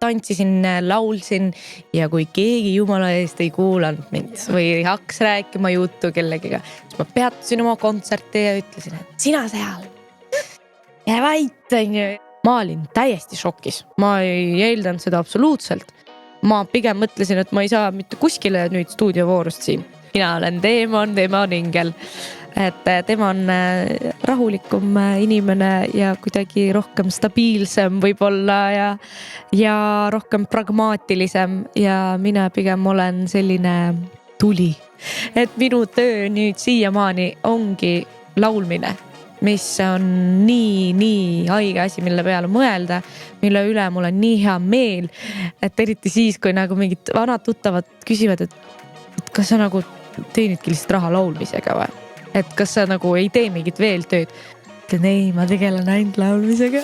tantsisin, laulsin ja kui keegi jumala eest ei kuulanud mind või ei hakkas rääkima juttu kellegiga, siis ma peatusin oma kontserti ja ütlesin, et sina seal, jää vait, onju. Ma olin täiesti šokis, ma ei eeldanud seda absoluutselt. Ma pigem mõtlesin, et ma ei saa mitte kuskile nüüd stuudiovoorust siin. Mina olen Teemon Ingel. Et tema on rahulikum inimene ja kuidagi rohkem stabiilsem võib-olla ja rohkem pragmaatilisem ja mina pigem olen selline tuli. Et minu töö nüüd siiamaani ongi laulmine, mis on nii haige asi, mille peale mõelda, mille üle mul on nii hea meel, et eriti siis, kui nagu mingid vanad tuttavad küsivad, et kas sa nagu teenidki lihtsalt raha laulmisega või? Et kas sa nagu ei tee mingit veel tööd? Ütlen, ei, ma tegelen ainult laulmisega.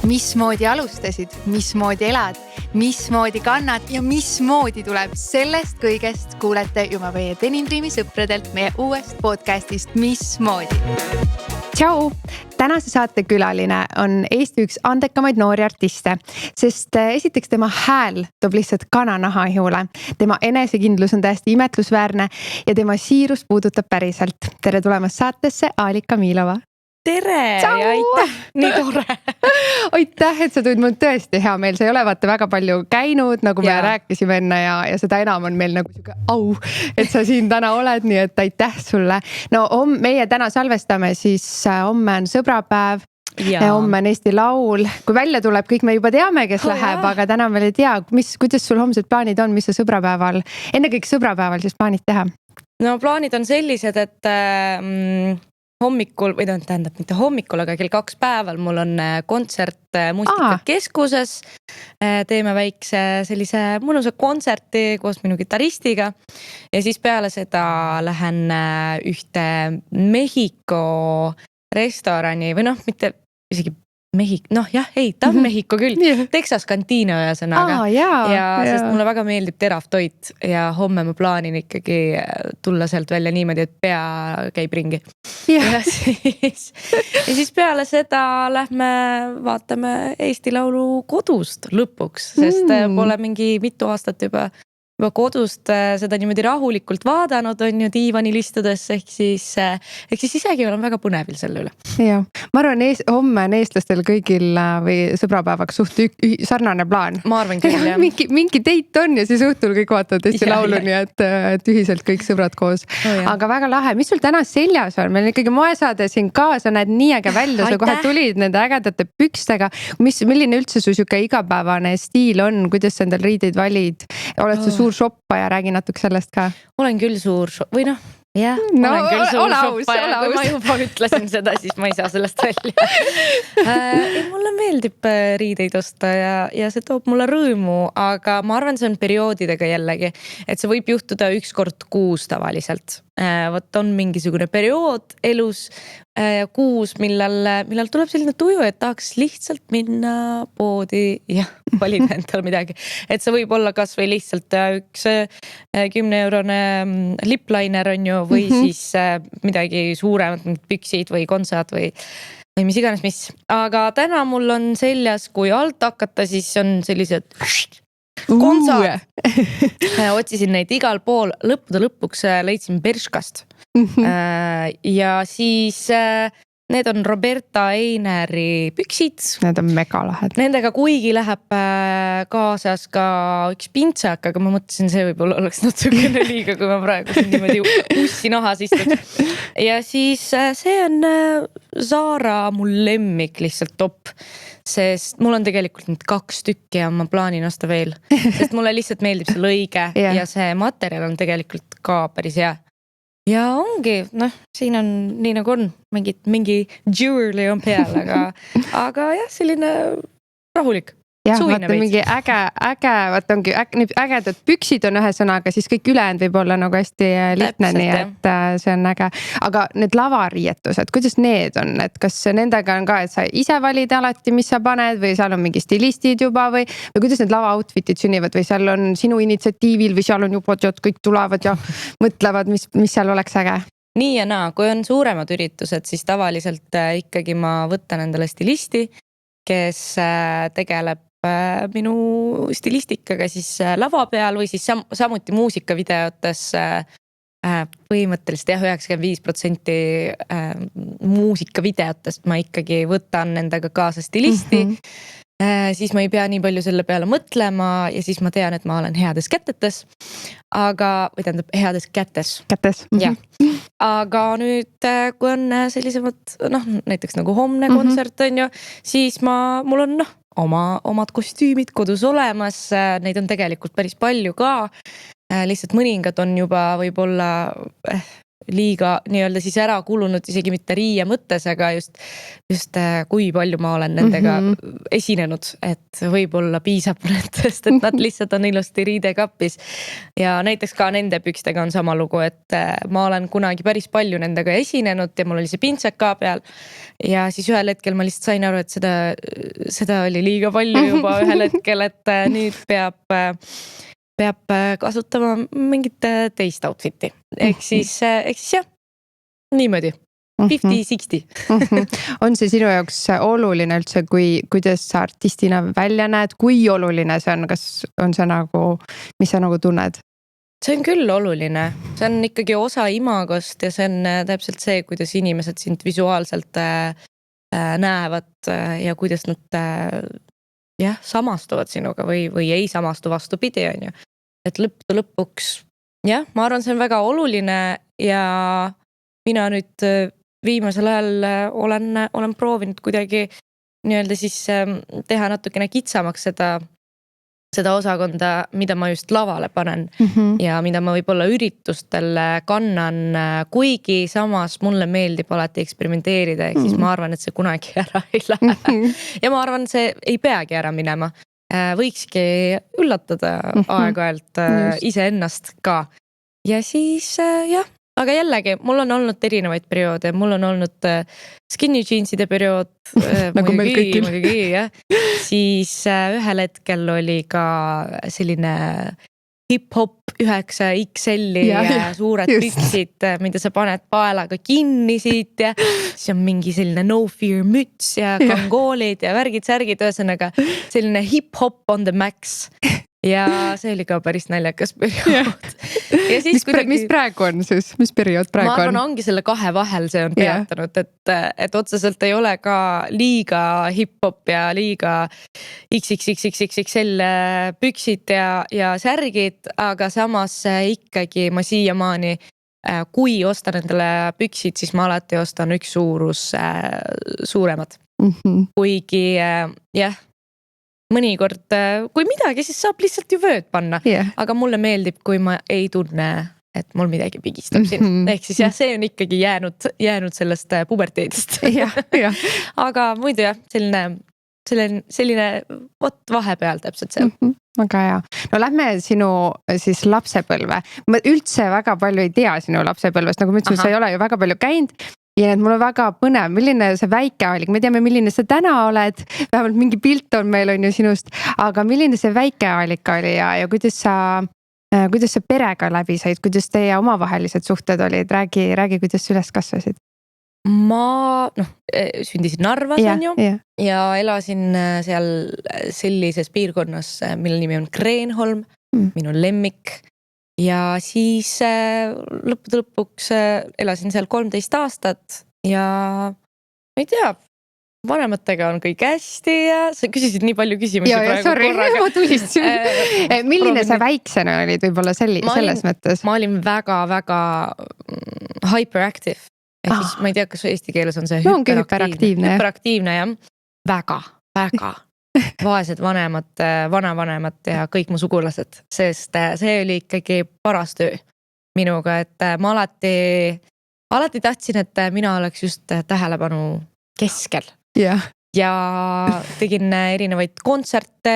Mismoodi alustasid, mismoodi elad, mismoodi kannad ja mismoodi tuleb sellest kõigest kuulete juba meie Denim Dreami sõpradelt meie uuest podcastist Mismoodi. Tšau! Tänase saate külaline on Eesti üks andekamaid noori artiste, sest esiteks tema hääl toob lihtsalt kananaha ihule. Tema enesekindlus on täiesti imetlusväärne ja tema siirus puudutab päriselt. Tere tulemast saatesse, Aalika Miilova! Tere! Tšau! Ja aitäh! Nii tore! Aitäh, et sa tulid, mul tõesti hea meel. Sa ei ole vaata väga palju käinud, nagu me rääkisime enne ja seda enam on meil nagu siuke au, et sa siin täna oled, nii et aitäh sulle. No meie täna salvestame, siis homme on sõbrapäev. Ja homme on Eesti Laul. Kui välja tuleb, kõik me juba teame, kes läheb, aga täna veel ei tea, kuidas sul homsed plaanid on, mis sa sõbrapäeval, enne kõik sõbrapäeval siis plaanid teha? No plaanid on sellised, et hommikul, või tähendab mitte hommikul, aga kell 2 päeval mul on kontsert Muustikakeskuses. Teeme väikse sellise mõnusa kontserti koos minu gitaristiga ja siis peale seda lähen ühte Mehhiko restorani või mitte isegi ta on Mehhiko küll, Texas Cantina ühesõnaga. Sest mulle väga meeldib terav toit ja homme ma plaanin ikkagi tulla sealt välja niimoodi, et pea käib ringi. Ja siis peale seda lähme vaatame Eesti Laulu kodust lõpuks, sest pole mingi mitu aastat juba kodust seda niimoodi rahulikult vaadanud on ju diivanil istudes, ehk siis isegi olen väga põnevil selle üle. Ja, ma arvan, homme on eestlastel kõigil või sõbrapäevaks suht sarnane plaan. Ma arvan küll, jah. Mingi teit on ja siis õhtul kõik vaatavad Eesti Laulu, nii et ühiselt kõik sõbrad koos. Aga väga lahe, mis sul täna seljas on? Meil ikkagi moesaade siin kaasa, näed nii äge välja, sa kohe tulid nende ägedate pükstega. Milline üldse su siuke igapäevane stiil on, kuidas sa endal riideid valid? Oled sa suur shoppaja, räägi natuke sellest ka. Olen küll suur või olen küll suur shoppaja, kui ma juba ütlesin seda, siis ma ei saa sellest välja. Mulle meeldib riideid osta ja see toob mulle rõõmu, aga ma arvan, see on perioodidega jällegi, et see võib juhtuda 1 kord kuus tavaliselt. Võt on mingisugune periood elus kuus, millal tuleb selline tuju, et tahaks lihtsalt minna poodi ja valida endale midagi. Et see võib olla kas või lihtsalt üks 10-eurone lipliner on ju, või siis midagi suuremat, püksid või kontsad või mis iganes mis. Aga täna mul on seljas, kui alt hakata, siis on sellised kontsad. Otsisin neid igal pool, lõppude lõpuks leidsin Bershkast. Ja siis need on Roberta Eineri püksid. Need on mega lahed. Nendega kuigi läheb kaasas ka üks pintsak, aga ma mõtlesin, see võib-olla oleks natukene liiga, kui ma praegu siin niimoodi ussi nahas istuks. Ja siis see on Zara mul lemmik lihtsalt top, sest mul on tegelikult nüüd 2 tükki ja ma plaanin osta veel, sest mulle lihtsalt meeldib see lõige ja see materjal on tegelikult ka päris hea. Ja ongi, siin on nii nagu on, mingi jewelry on peal, aga jah, selline rahulik. Jah, vaata mingi äge, vaata ongi ägedad püksid on ühesõnaga, siis kõik ülejäänud võib olla nagu hästi lihtne, nii et see on äge. Aga need lavariietused, kuidas need on? Et kas nendega on ka, et sa ise valid alati, mis sa paned või seal on mingi stilistid juba või kuidas need lava outfitid sünnivad või seal on sinu initsiatiivil või seal on juba kõik tulevad ja mõtlevad, mis seal oleks äge? Nii ja naa, kui on suuremad üritused, siis tavaliselt ikkagi ma võtan endale stilisti, kes tegeleb minu stilistikaga siis lava peal või siis samuti muusikavideotes põhimõtteliselt jah, 95% muusikavideotest ma ikkagi võtan endaga kaasa stilisti. Siis ma ei pea nii palju selle peale mõtlema ja siis ma tean, et ma olen heades kätetes. Või tähendab heades kätes. Jah. Aga nüüd, kui on sellisemad, näiteks nagu homne kontsert on ju, siis mul on omad kostüümid kodus olemas. Neid on tegelikult päris palju ka. Lihtsalt mõningad on juba võib-olla liiga nii-öelda siis ära kulunud isegi mitte riie mõttes, aga just kui palju ma olen nendega esinenud, et võib-olla piisab nendest, et nad lihtsalt on ilusti riidekapis. Ja näiteks ka nende pükstega on sama lugu, et ma olen kunagi päris palju nendega esinenud ja mul oli see pintsak ka peal. Ja siis ühel hetkel ma lihtsalt sain aru, et seda oli liiga palju juba ühel hetkel, et nüüd peab kasutama mingit teist outfit'i. Ehk siis jah, niimoodi, 50-60. On see sinu jaoks oluline üldse, kuidas sa artistina välja näed, kui oluline see on, kas on see nagu, mis sa nagu tunned? See on küll oluline, see on ikkagi osa imagost ja see on täpselt see, kuidas inimesed sind visuaalselt näevad ja kuidas nad samastuvad sinuga või ei samastu vastupidi, on ju. Et lõpuks, jah, ma arvan, see on väga oluline ja mina nüüd viimasel ajal olen proovinud kuidagi nii-öelda siis teha natukene kitsamaks seda osakonda, mida ma just lavale panen ja mida ma võib-olla üritustel kannan, kuigi samas mulle meeldib alati eksperimenteerida, ehk siis ma arvan, et see kunagi ära ei lähe. Ja ma arvan, see ei peagi ära minema. Võikski üllatada aeg-ajalt iseennast ka. Ja siis jah, aga jällegi, mul on olnud erinevaid perioode, mul on olnud skinny jeanside periood, nagu meil kõigil. Muidugi, jah. Siis ühel hetkel oli ka selline hip-hop 9XL ja suured püksid, mida sa paned paelaga kinni siit ja siis on mingi selline no fear müts ja kangoolid ja värgid-särgid, ühesõnaga selline hip-hop on the max. Ja see oli ka päris naljakas periood. Ja siis mis praegu on siis? Mis periood praegu on? Ma arvan, ongi selle kahe vahel see on peatanud, et otseselt ei ole ka liiga hip-hop ja liiga XXXXXL püksid ja särgid, aga samas ikkagi ma siiamaani, kui ostan endale püksid, siis ma alati ostan üks suurus suuremad. Kuigi jah, mõnikord, kui midagi, siis saab lihtsalt ju vööd panna, aga mulle meeldib, kui ma ei tunne, et mul midagi pigistab siin. Ehk siis jah, see on ikkagi jäänud sellest puberteedist. Aga muidu jah, selline vahepeal täpselt see. Väga hea. No lähme sinu siis lapsepõlve. Ma üldse väga palju ei tea sinu lapsepõlvest, nagu ma ütlesin, sa ei ole ju väga palju käinud. Ja mul on väga põnev, milline see väike oli, me teame, milline sa täna oled, vähemalt mingi pilt on meil on ju sinust, aga milline see väike Aalika oli ja kuidas sa perega läbi said, kuidas teie omavahelised suhted olid, räägi, kuidas sa üles kasvasid? Ma sündisin Narvas on ju ja elasin seal sellises piirkonnas, mille nimi on Kreenholm, minu lemmik. Ja siis lõpuks elasin seal 13 aastat ja ma ei tea, vanematega on kõik hästi ja sa küsisid nii palju küsimusi praegu korraga. Ma tulistasin. Milline sa väiksena olid võib-olla selles mõttes? Ma olin väga-väga hyperactive. Ehk siis ma ei tea, kas eesti keeles on see hyperaktiivne. Hyperaktiivne jah, väga vaesed vanemad, vanavanemad ja kõik mu sugulased, sest see oli ikkagi paras töö minuga, et ma alati tahtsin, et mina oleks just tähelepanu keskel. Ja tegin erinevaid kontserte,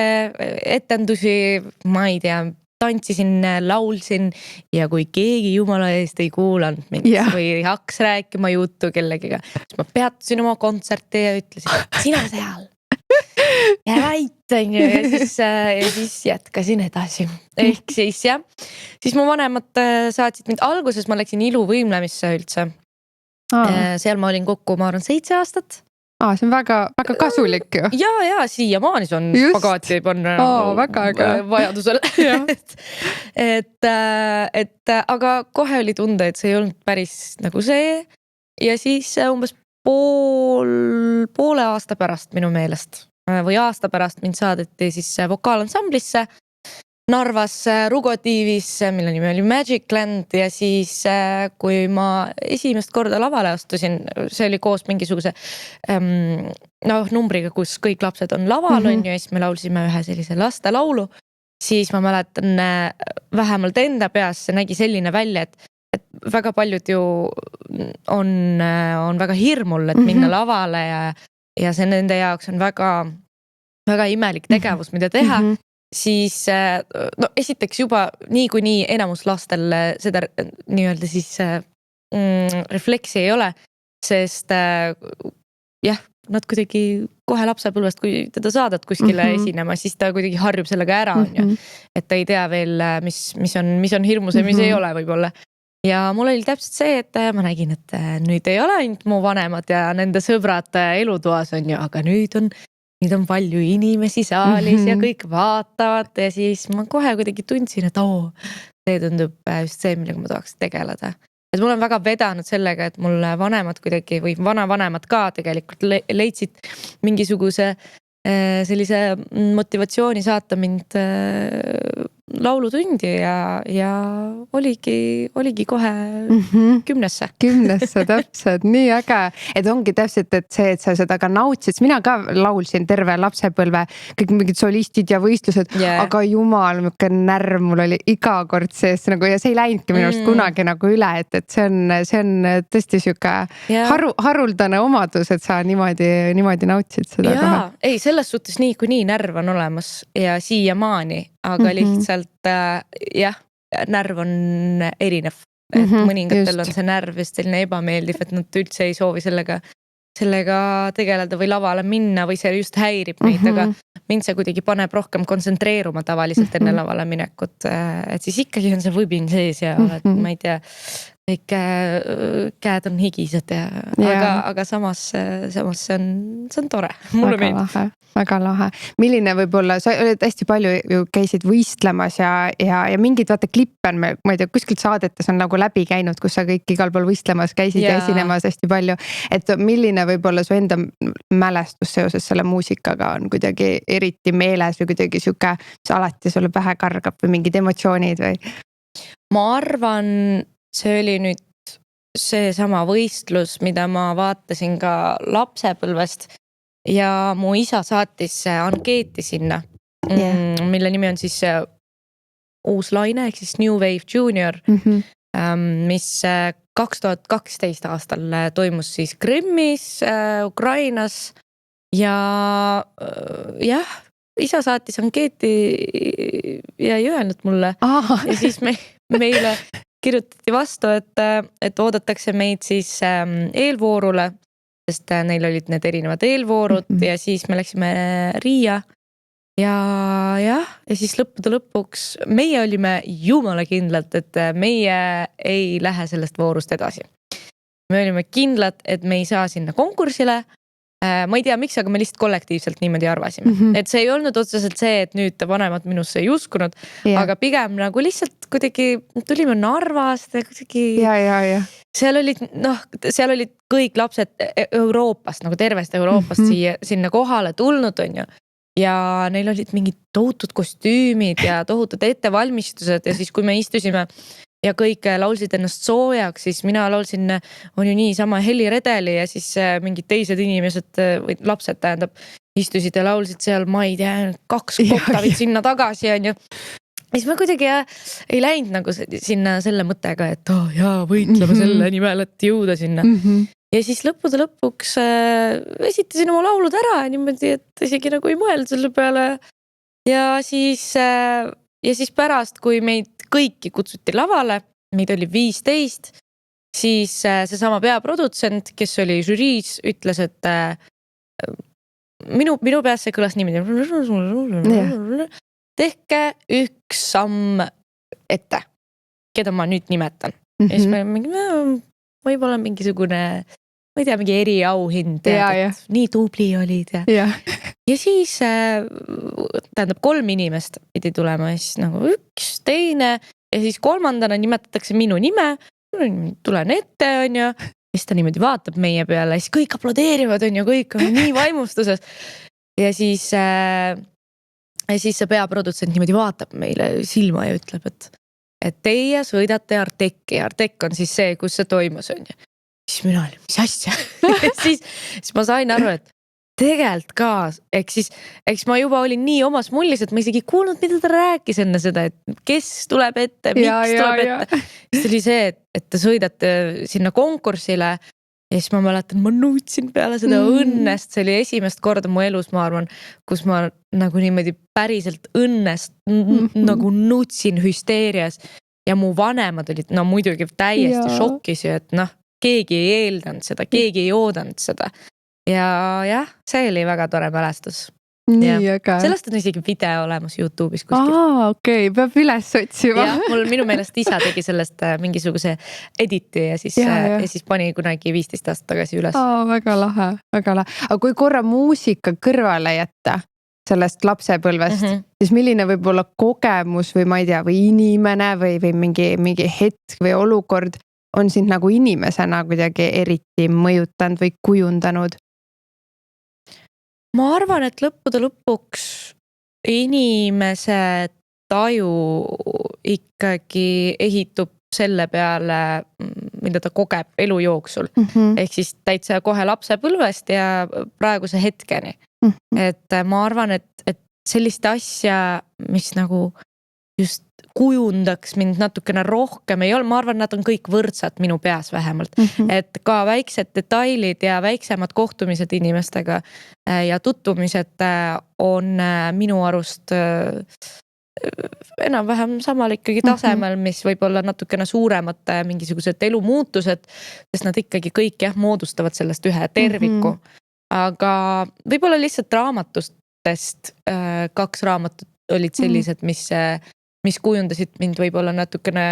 etendusi, ma ei tea, tantsisin, laulsin ja kui keegi jumala eest ei kuulanud mind või hakkas rääkima juttu kellegiga, siis ma peatusin oma kontserti ja ütlesin, sina seal. Ja väitan ja siis jätkasin edasi. Ehk siis jah, siis mu vanemad saatsid mind, alguses ma läksin iluvõimlemisse üldse. Seal ma olin kokku, ma arvan, 7 aastat. see on väga kasulik ju. Ja siiamaani see on Just. spagaati panna Väga äge. vajadusel. et aga kohe oli tunda, et see ei olnud päris nagu see ja siis umbes poole aasta pärast minu meelest või aasta pärast mind saadeti siis vokaalansamblisse Narvas Rugotiivis, mille nimi oli Magic Land ja siis kui ma esimest korda lavale astusin, see oli koos mingisuguse numbriga, kus kõik lapsed on laval on ju ja siis me laulsime ühe sellise lastelaulu, siis ma mäletan vähemalt enda peas see nägi selline välja, et väga paljud ju on väga hirmul, et minna lavale ja see nende jaoks on väga imelik tegevus, mida teha. Siis esiteks juba niikuinii enamus lastel seda nii-öelda siis refleksi ei ole, sest nad kuidagi kohe lapsepõlvest, kui teda saadad kuskile esinema, siis ta kuidagi harjub sellega ära, on ju. Et ta ei tea veel, mis on hirmus ja mis ei ole võib-olla. Ja mul oli täpselt see, et ma nägin, et nüüd ei ole ainult mu vanemad ja nende sõbrad elutoas on ju, aga nüüd on palju inimesi saalis ja kõik vaatavad ja siis ma kohe kuidagi tundsin, et see tundub just see, millega ma tahaks tegeleda. Et mul on väga vedanud sellega, et mul vanemad kuidagi või vanavanemad ka tegelikult leidsid mingisuguse sellise motivatsiooni saata mind laulutundi ja oligi kohe 10-sse. 10-sse täpselt, nii äge. Et ongi täpselt, et see, et sa seda ka nautsid. Mina ka laulsin terve lapsepõlve, kõik mingid solistid ja võistlused, aga jumal, milline närv mul oli iga kord sees nagu, ja see ei läinudki minu arust kunagi nagu üle, et see on tõesti siuke haruldane omadus, et sa niimoodi nautsid seda. Jaa, ei, selles suhtes nii närv on olemas ja siiamaani, aga lihtsalt närv on erinev, et mõningatel on see närv just selline ebameeldiv, et nad üldse ei soovi sellega tegeleda või lavale minna või see just häirib neid, aga mind see kuidagi paneb rohkem kontsentreeruma tavaliselt enne lavale minekut, et siis ikkagi on see võbin sees ja ma ei tea, kõik käed on higised aga samas see on tore, mulle meeldib. Väga lahe. Milline võib-olla, sa oled hästi palju ju käisid võistlemas ja mingid vaata klippe on, ma ei tea, kuskilt saadetes on nagu läbi käinud, kus sa kõik igal pool võistlemas käisid ja esinemas hästi palju, et milline võib-olla su enda mälestus seoses selle muusikaga on kuidagi eriti meeles või kuidagi siuke, mis alati sulle pähe kargab või mingid emotsioonid või? Ma arvan, see oli nüüd see sama võistlus, mida ma vaatasin ka lapsepõlvest ja mu isa saatis ankeeti sinna, mille nimi on siis uus laine, ehk siis New Wave Junior, mis 2012 aastal toimus siis Krimmis, Ukrainas ja isa saatis ankeeti ja ei öelnud mulle ja siis meile kirjutati vastu, et oodatakse meid siis eelvoorule, sest neil olid need erinevad eelvoorud ja siis me läksime Riia ja siis lõppude lõpuks meie olime jumala kindlad, et meie ei lähe sellest voorust edasi. Me olime kindlad, et me ei saa sinna konkursile. Ma ei tea miks, aga me lihtsalt kollektiivselt niimoodi arvasime. Et see ei olnud otseselt see, et nüüd vanemad minusse ei uskunud, aga pigem nagu lihtsalt kuidagi tulime Narvast ja kuidagi seal olid kõik lapsed Euroopast, nagu tervest Euroopast sinna kohale tulnud on ju. Ja neil olid mingid tohutud kostüümid ja tohutud ettevalmistused ja siis kui me istusime ja kõik laulsid ennast soojaks, siis mina laulsin, on ju niisama heliredeli ja siis mingid teised inimesed või lapsed tähendab, istusid ja laulsid seal, ma ei tea, 2 koktavit sinna tagasi on ju. Siis ma kuidagi ei läinud nagu sinna selle mõttega, et võitlema selle nimel, et jõuda sinna. Ja siis lõppude lõpuks esitasin oma laulud ära niimoodi, et isegi nagu ei mõelnud selle peale. Ja siis pärast, kui meid kõiki kutsuti lavale, meid oli 15, siis seesama peaprodutsent, kes oli žüriis, ütles, et minu peas see kõlas niimoodi. Tehke üks samm ette, keda ma nüüd nimetan. Ja siis me võib-olla mingisugune ma ei tea, mingi eriauhind, et nii tubli olid ja siis tähendab 3 inimest pidi tulema ja siis nagu 1, teine ja siis 3. nimetatakse minu nime, tulen ette on ju, siis ta niimoodi vaatab meie peale, siis kõik aplodeerivad on ju, kõik on nii vaimustuses ja siis see peaprodutsent niimoodi vaatab meile silma ja ütleb, et teie sõidate Arteki, Artek on siis see, kus see toimus on ju. Siis mina olin, mis asja? siis ma sain aru, et tegelikult ka, eks ma juba olin nii omas mullis, et ma isegi kuulnud, mida ta rääkis enne seda, et kes tuleb ette, miks tuleb ette. Siis oli see, et te sõidate sinna konkursile ja siis ma mäletan, ma nutsin peale seda õnnest, see oli esimest korda mu elus, ma arvan, kus ma nagu niimoodi päriselt õnnest nagu nutsin hüsteerias ja mu vanemad olid no muidugi täiesti šokis ju, et noh, keegi ei eeldanud seda, keegi ei oodanud seda. Ja jah, see oli väga tore mälestus. Nii, aga. Sellest on isegi video olemas YouTube'is kuskil. Okei, peab üles otsima. Minu meelest isa tegi sellest mingisuguse editi ja siis pani kunagi 15 aastat tagasi üles. Väga lahe, väga lahe. Aga kui korra muusika kõrvale jätta sellest lapsepõlvest, siis milline võib olla kogemus või ma ei tea, või inimene või mingi hetk või olukord on sind nagu inimesena kuidagi eriti mõjutanud või kujundanud? Ma arvan, et lõppude lõpuks inimese taju ikkagi ehitub selle peale, mida ta kogeb elu jooksul. Ehk siis täitsa kohe lapsepõlvest ja praeguse hetkeni. Et ma arvan, et sellist asja, mis nagu just kujundaks mind natukene rohkem, ei ole, ma arvan, nad on kõik võrdsad minu peas vähemalt, et ka väiksed detailid ja väiksemad kohtumised inimestega ja tutvumised on minu arust enam-vähem samal ikkagi tasemel, mis võib olla natukene suuremad mingisugused elumuutused, sest nad ikkagi kõik moodustavad sellest ühe terviku, aga võib-olla lihtsalt raamatustest 2 raamatut olid sellised, mis kujundasid mind võib-olla natukene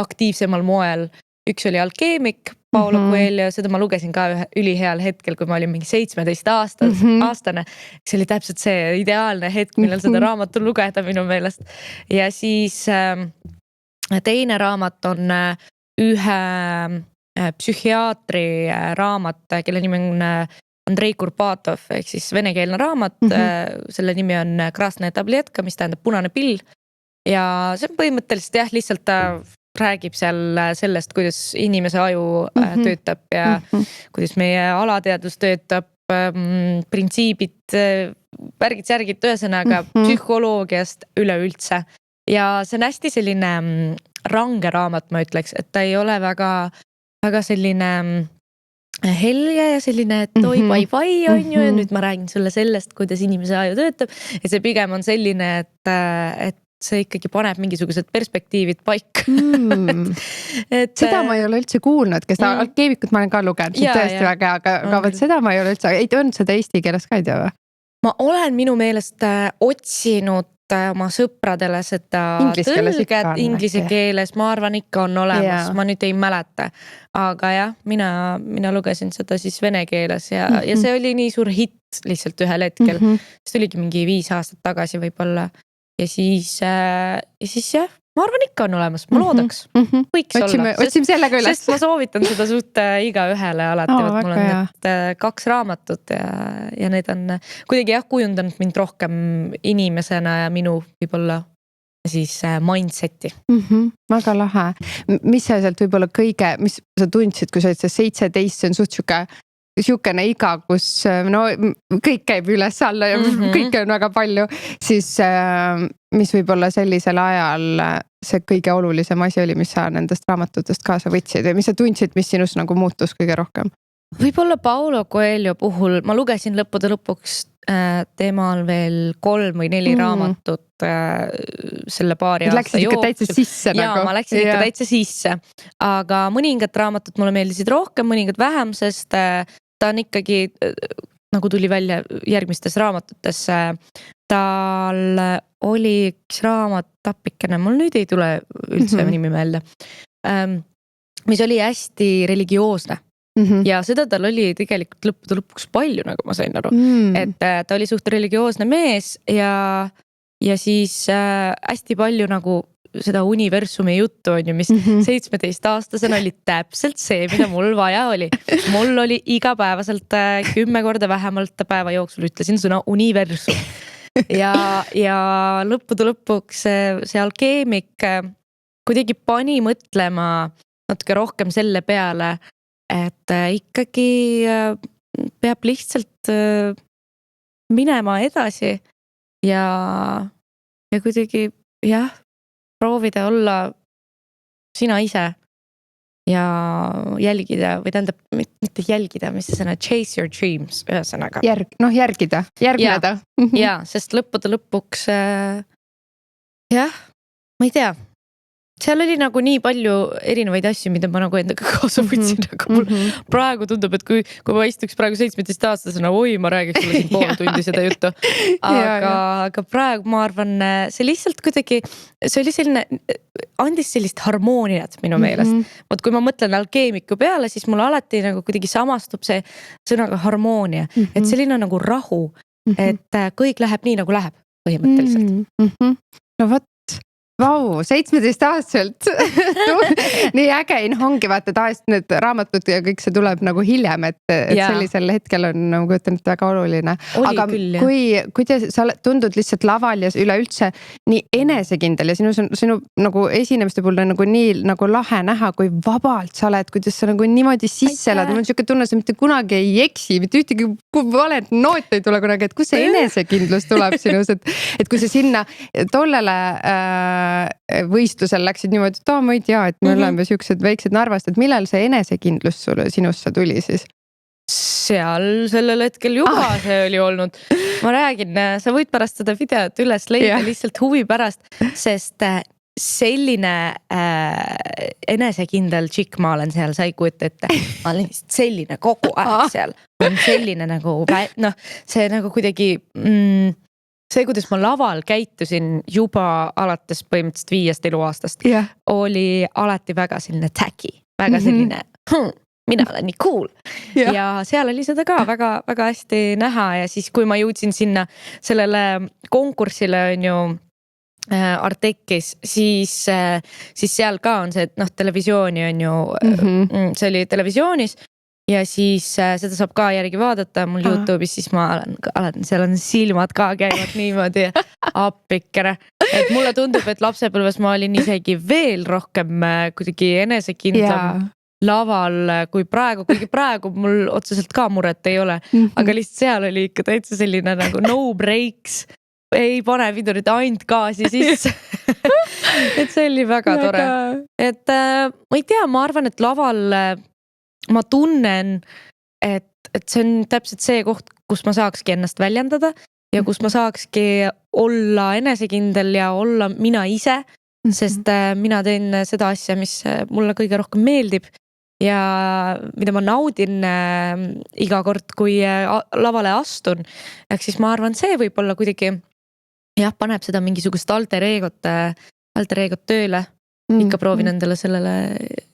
aktiivsemal moel. Üks oli Alkeemik, Paulo Coelho, seda ma lugesin ka üliheal hetkel, kui ma olin mingi 17 aastane. See oli täpselt see ideaalne hetk, millal seda raamatu lugeda minu meelest. Ja siis teine raamat on ühe psühhiaatri raamat, kelle nimi on Andrei Kurbatov, ehk siis venekeelne raamat, selle nimi on Krasnaja tabletka, mis tähendab punane pill ja see on põhimõtteliselt lihtsalt ta räägib seal sellest, kuidas inimese aju töötab ja kuidas meie alateadvus töötab, printsiibid, värgid-särgid, ühesõnaga psühholoogiast üleüldse ja see on hästi selline range raamat, ma ütleks, et ta ei ole väga selline helge ja selline, et oi bai on ju ja nüüd ma räägin sulle sellest, kuidas inimese aju töötab ja see pigem on selline, et see ikkagi paneb mingisugused perspektiivid paika. Seda ma ei ole üldse kuulnud, kes Alkeemikut ma olen ka lugenud, see tõesti väga, aga seda ma ei ole üldse, ei olnud seda eesti keeles ka ei tea või? Ma olen minu meelest otsinud oma sõpradele seda tõlget inglise keeles, ma arvan ikka on olemas, ma nüüd ei mäleta, aga jah, mina lugesin seda siis vene keeles ja see oli nii suur hitt lihtsalt ühel hetkel, see oligi mingi 5 aastat tagasi võib-olla ja siis jah, ma arvan ikka on olemas, ma loodaks, võiks olla, sest ma soovitan seda suht iga ühele alati, et mul on need 2 raamatut ja need on kuidagi kujundanud mind rohkem inimesena ja minu võib-olla siis mindseti. Väga lahe. Mis sa sealt võib-olla mis sa tundsid, kui sa olid see 17, see on suht siukene iga, kus no kõik käib üles alla ja kõike on väga palju, siis mis võib-olla sellisel ajal see kõige olulisem asi oli, mis sa nendest raamatutest kaasa võtsid või mis sa tundsid, mis sinus nagu muutus kõige rohkem? Võib-olla Paulo Coelho puhul ma lugesin lõppude lõpuks temal veel 3 või 4 raamatut selle paari aasta jooksul. Läksid ikka täitsa sisse nagu? Ma läksin ikka täitsa sisse, aga mõningad raamatud mulle meeldisid rohkem, mõningad vähem, sest ta on ikkagi, nagu tuli välja järgmistes raamatutes, tal oli üks raamat appikene, mul nüüd ei tule üldse nimi meelde, mis oli hästi religioosne. ja seda tal oli tegelikult lõppude lõpuks palju, nagu ma sain aru. Et ta oli suht religioosne mees ja siis hästi palju nagu seda universumi juttu on ju, mis 17-aastasena oli täpselt see, mida mul vaja oli. Mul oli igapäevaselt 10 korda vähemalt päeva jooksul ütlesin sõna universum. Ja lõppude lõpuks see alkeemik kuidagi pani mõtlema natuke rohkem selle peale, et ikkagi peab lihtsalt minema edasi ja kuidagi jah, proovida olla sina ise ja jälgida või tähendab mitte jälgida, mis see sõna, chase your dreams ühesõnaga. Järgneda. Ja, sest lõppude lõpuks jah, ma ei tea. Seal oli nagu nii palju erinevaid asju, mida ma nagu endaga kaasa võtsin, aga mul praegu tundub, et kui ma istuks praegu 17-aastasena, ma räägiks sulle siin pool tundi seda juttu. Aga praegu ma arvan, see lihtsalt kuidagi, see oli selline, andis sellist harmooniat minu meelest. Vot kui ma mõtlen alkeemiku peale, siis mul alati nagu kuidagi samastub see sõnaga harmoonia. Et selline nagu rahu, et kõik läheb nii nagu läheb põhimõtteliselt. No vot. Vau, 17-aastaselt. Nii äge ongi vaata taas need raamatud ja kõik see tuleb nagu hiljem, et sellisel hetkel on nagu kujutan, et väga oluline. Aga küll, kui sa tundud lihtsalt laval ja üleüldse nii enesekindel ja sinu nagu esinemiste puhul on nagu nii nagu lahe näha, kui vabalt sa oled, kuidas sa nagu niimoodi sisse elad. Mul on siuke tunne, sa mitte kunagi ei eksi, mitte ühtegi valet noot ei tule kunagi, et kus see enesekindlus tuleb sinus, et kui sa sinna tollele võistlusel läksid niimoodi, et ma ei tea, et me oleme siuksed väiksed Narvast, et millal see enesekindlus sinusse tuli siis? Seal sellel hetkel juba see oli olnud. Ma räägin, sa võid pärast seda videot üles leida lihtsalt huvi pärast, sest selline enesekindel tšikk ma olen seal, sa ei kujuta ette. Ma olen selline kogu aeg seal. Ma olen selline nagu, see nagu kuidagi... See, kuidas ma laval käitusin juba alates põhimõtteliselt 5 eluaastast, oli alati väga selline tacky, väga selline, mina olen nii cool. Ja seal oli seda ka väga, väga hästi näha ja siis, kui ma jõudsin sinna sellele konkursile on ju Artekis, siis seal ka on see, et televisiooni on ju, see oli televisioonis. Ja siis seda saab ka järgi vaadata mul YouTube'is, siis ma olen, seal on silmad ka käivad niimoodi appikere. Et mulle tundub, et lapsepõlves ma olin isegi veel rohkem kuidagi enesekindlam laval kui praegu, kuigi praegu mul otseselt ka muret ei ole, aga lihtsalt seal oli ikka täitsa selline nagu no breaks, ei pane vidurit ainult gaasi sisse. Et see oli väga tore. Et ma ei tea, ma arvan, et laval ma tunnen, et see on täpselt see koht, kus ma saakski ennast väljendada ja kus ma saakski olla enesekindel ja olla mina ise, sest mina teen seda asja, mis mulle kõige rohkem meeldib ja mida ma naudin iga kord, kui lavale astun. Ehk siis ma arvan, see võib olla kuidagi, paneb seda mingisugust alter egot tööle. Ikka proovin endale sellele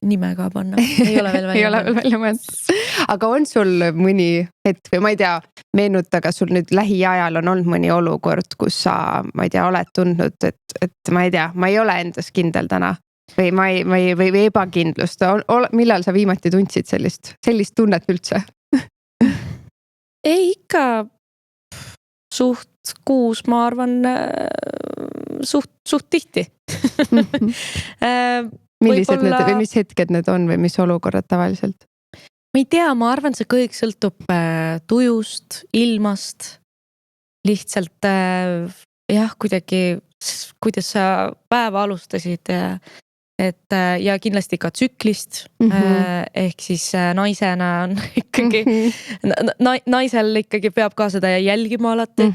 nime ka panna. Ei ole veel välja mõeldud. Aga on sul mõni hetk või ma ei tea, meenuta, kas sul nüüd lähiajal on olnud mõni olukord, kus sa, ma ei tea, oled tundnud, et ma ei tea, ma ei ole endas kindel täna või ebakindlust. Millal sa viimati tundsid sellist tunnet üldse? Ei ikka suht kuus, ma arvan, suht tihti. Millised need või mis hetked need on või mis olukorrad tavaliselt? Ma ei tea, ma arvan, see kõik sõltub tujust, ilmast, lihtsalt kuidagi, kuidas sa päeva alustasid ja kindlasti ka tsüklist, ehk siis naisena on ikkagi, naisel ikkagi peab ka seda jälgima alati,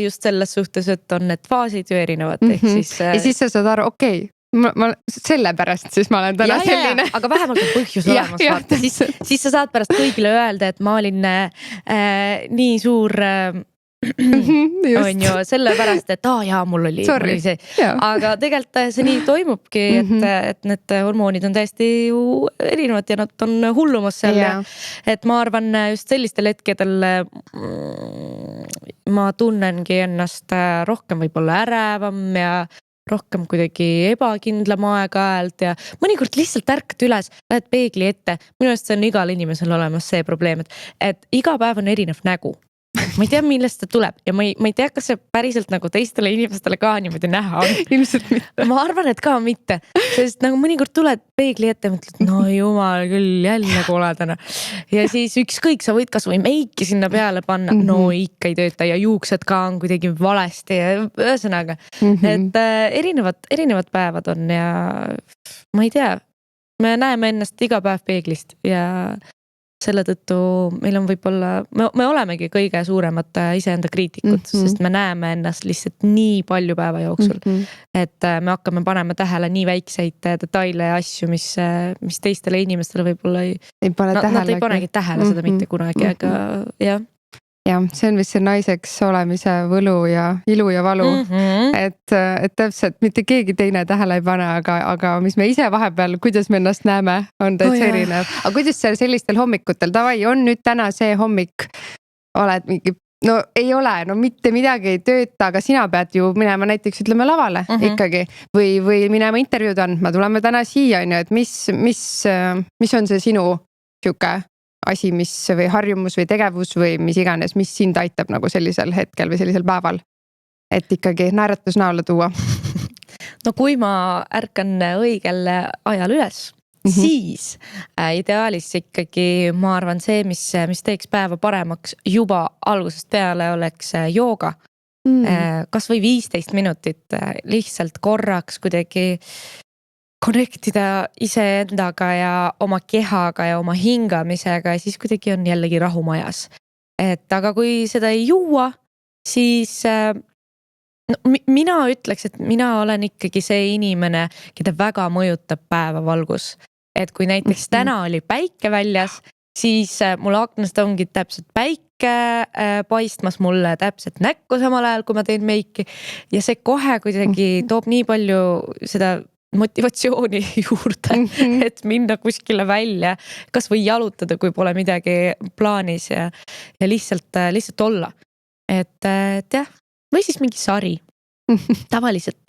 just selles suhtes, et on need faasid ju erinevad, ehk siis. Ja siis sa saad aru, okei, ma sellepärast siis ma olen täna selline. Aga vähemalt on põhjus olemas vaata, siis sa saad pärast kõigile öelda, et ma olin nii suur on ju sellepärast, et jaa, mul oli see, aga tegelikult see nii toimubki, et need hormoonid on täiesti ju erinevad ja nad on hullumas seal ja et ma arvan just sellistel hetkedel ma tunnengi ennast rohkem võib-olla ärevam ja rohkem kuidagi ebakindlam aeg-ajalt ja mõnikord lihtsalt ärkad üles, lähed peegli ette. Minu arust see on igal inimesel olemas see probleem, et iga päev on erinev nägu. Ma ei tea, millest see tuleb ja ma ei tea, kas see päriselt nagu teistele inimestele ka niimoodi näha on. Ilmselt mitte. Ma arvan, et ka mitte, sest nagu mõnikord tuled peegli ette ja mõtled, no jumal küll, jälle koledana. Ja siis ükskõik, sa võid kas või meiki sinna peale panna, no ikka ei tööta ja juuksed ka on kuidagi valesti ja ühesõnaga. Et erinevad päevad on ja ma ei tea, me näeme ennast iga päev peeglist ja selle tõttu meil on võib-olla, me olemegi kõige suuremad iseenda kriitikud, sest me näeme ennast lihtsalt nii palju päeva jooksul, et me hakkame panema tähele nii väikseid detaile ja asju, mis teistele inimestele võib-olla nad ei panegi tähele seda mitte kunagi, aga jah. Ja see on vist see naiseks olemise võlu ja ilu ja valu, et täpselt mitte keegi teine tähele ei pane, aga mis me ise vahepeal, kuidas me ennast näeme, on täitsa erinev. Aga kuidas seal sellistel hommikutel, davai, on nüüd täna see hommik, oled mingi, no ei ole, no mitte midagi ei tööta, aga sina pead ju minema näiteks ütleme lavale ikkagi või minema intervjuud andma, tuleme täna siia, on ju, et mis on see sinu siuke asi, mis või harjumus või tegevus või mis iganes, mis sind aitab nagu sellisel hetkel või sellisel päeval, et ikkagi naeratus näole tuua? No kui ma ärkan õigel ajal üles, siis ideaalis ikkagi ma arvan see, mis teeks päeva paremaks juba algusest peale oleks jooga. Kas või 15 minutit lihtsalt korraks kuidagi connectida iseendaga ja oma kehaga ja oma hingamisega ja siis kuidagi on jällegi rahu majas. Et aga kui seda ei juua, siis mina ütleks, et mina olen ikkagi see inimene, keda väga mõjutab päevavalgus. Et kui näiteks täna oli päike väljas, siis mul aknast ongi täpselt päike paistmas mulle täpselt näkku samal ajal, kui ma teen meiki ja see kohe kuidagi toob nii palju seda motivatsiooni juurde, et minna kuskile välja, kas või jalutada, kui pole midagi plaanis ja lihtsalt olla. Et jah, või siis mingi sari. Tavaliselt